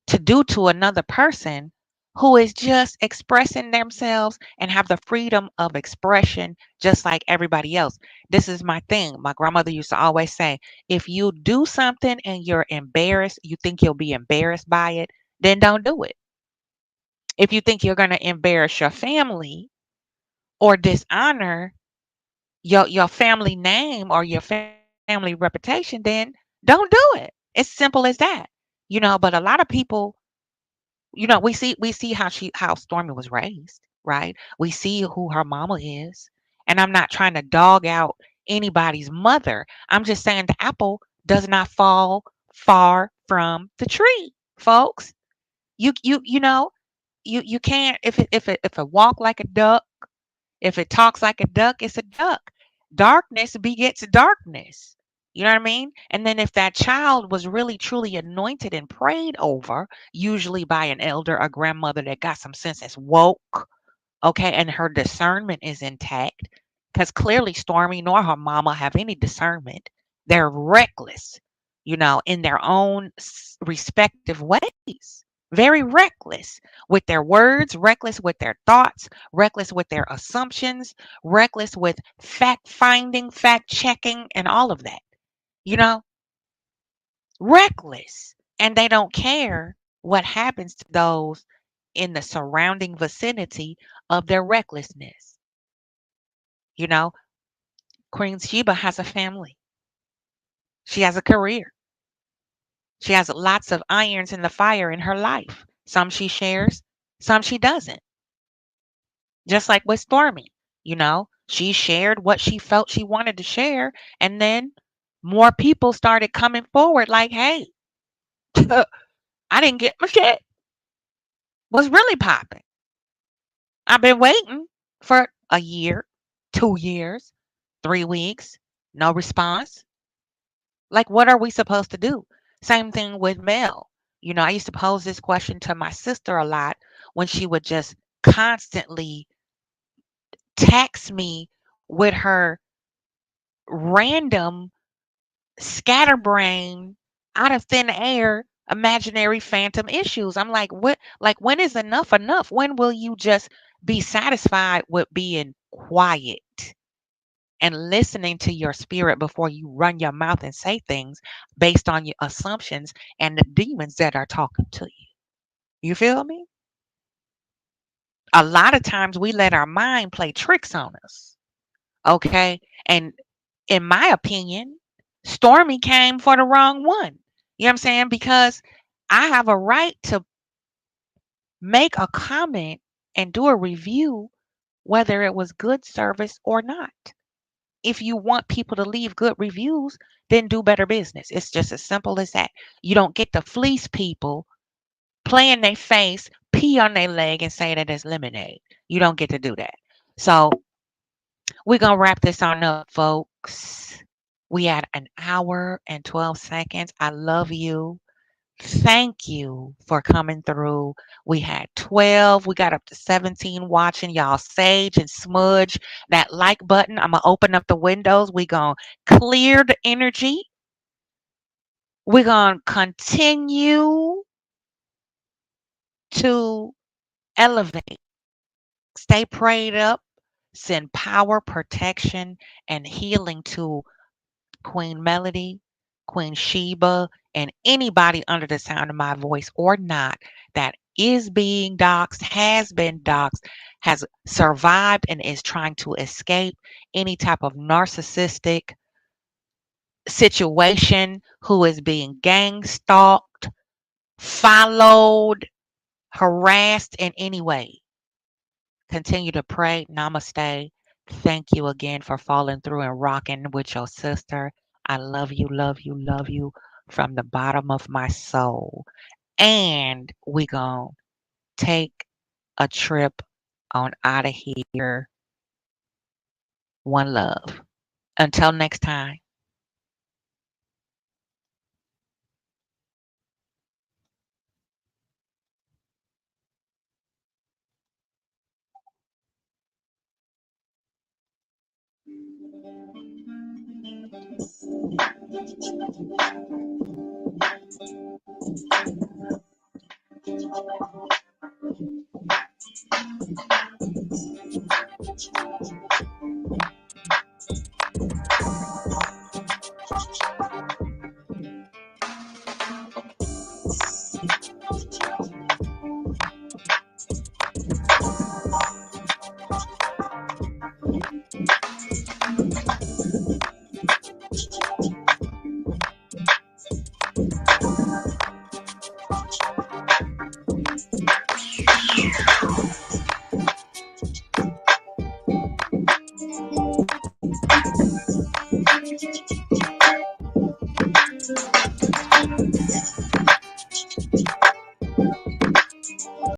to do to another person who is just expressing themselves and have the freedom of expression just like everybody else. This is my thing. My grandmother used to always say, if you do something and you're embarrassed, you think you'll be embarrassed by it, then don't do it. If you think you're going to embarrass your family or dishonor your family name or your family family reputation, then don't do it. It's simple as that. But a lot of people, we see how Stormy was raised, right? We see who her mama is. And I'm not trying to dog out anybody's mother. I'm just saying the apple does not fall far from the tree, folks. You can't, if it walk like a duck, if it talks like a duck, it's a duck. Darkness begets darkness. You know what I mean? And then if that child was really truly anointed and prayed over, usually by an elder or grandmother that got some sense, that's woke, okay, and her discernment is intact, because clearly Stormy nor her mama have any discernment. They're reckless, in their own respective ways. Very reckless with their words, reckless with their thoughts, reckless with their assumptions, reckless with fact finding, fact checking, and all of that. You know, reckless. And they don't care what happens to those in the surrounding vicinity of their recklessness. You know, Queen Shiba has a family, she has a career, she has lots of irons in the fire in her life. Some she shares, some she doesn't. Just like with Stormy, she shared what she felt she wanted to share. And then more people started coming forward like, hey, I didn't get my shit. What's really popping? I've been waiting for a year, 2 years, 3 weeks, no response. Like, what are we supposed to do? Same thing with Mel. I used to pose this question to my sister a lot when she would just constantly text me with her random, scatterbrain, out of thin air, imaginary phantom issues. I'm like, what? Like, when is enough enough? When will you just be satisfied with being quiet and listening to your spirit before you run your mouth and say things based on your assumptions and the demons that are talking to you? You feel me? A lot of times we let our mind play tricks on us. Okay. And in my opinion, Stormy came for the wrong one. You know what I'm saying? Because I have a right to make a comment and do a review whether it was good service or not. If you want people to leave good reviews, then do better business. It's just as simple as that. You don't get to fleece people, play in their face, pee on their leg, and say that it's lemonade. You don't get to do that. So we're going to wrap this on up, folks. We had an hour and 12 seconds. I love you. Thank you for coming through. We had 12. We got up to 17 watching. Y'all sage and smudge that like button. I'm going to open up the windows. We're going to clear the energy. We're going to continue to elevate. Stay prayed up. Send power, protection, and healing to Queen Melody, Queen Sheba, and anybody under the sound of my voice or not that is being doxxed, has been doxxed, has survived, and is trying to escape any type of narcissistic situation, who is being gang stalked, followed, harassed in any way. Continue to pray. Namaste. Thank you again for falling through and rocking with your sister. I love you, love you, love you from the bottom of my soul. And we gonna take a trip on out of here. One love. Until next time.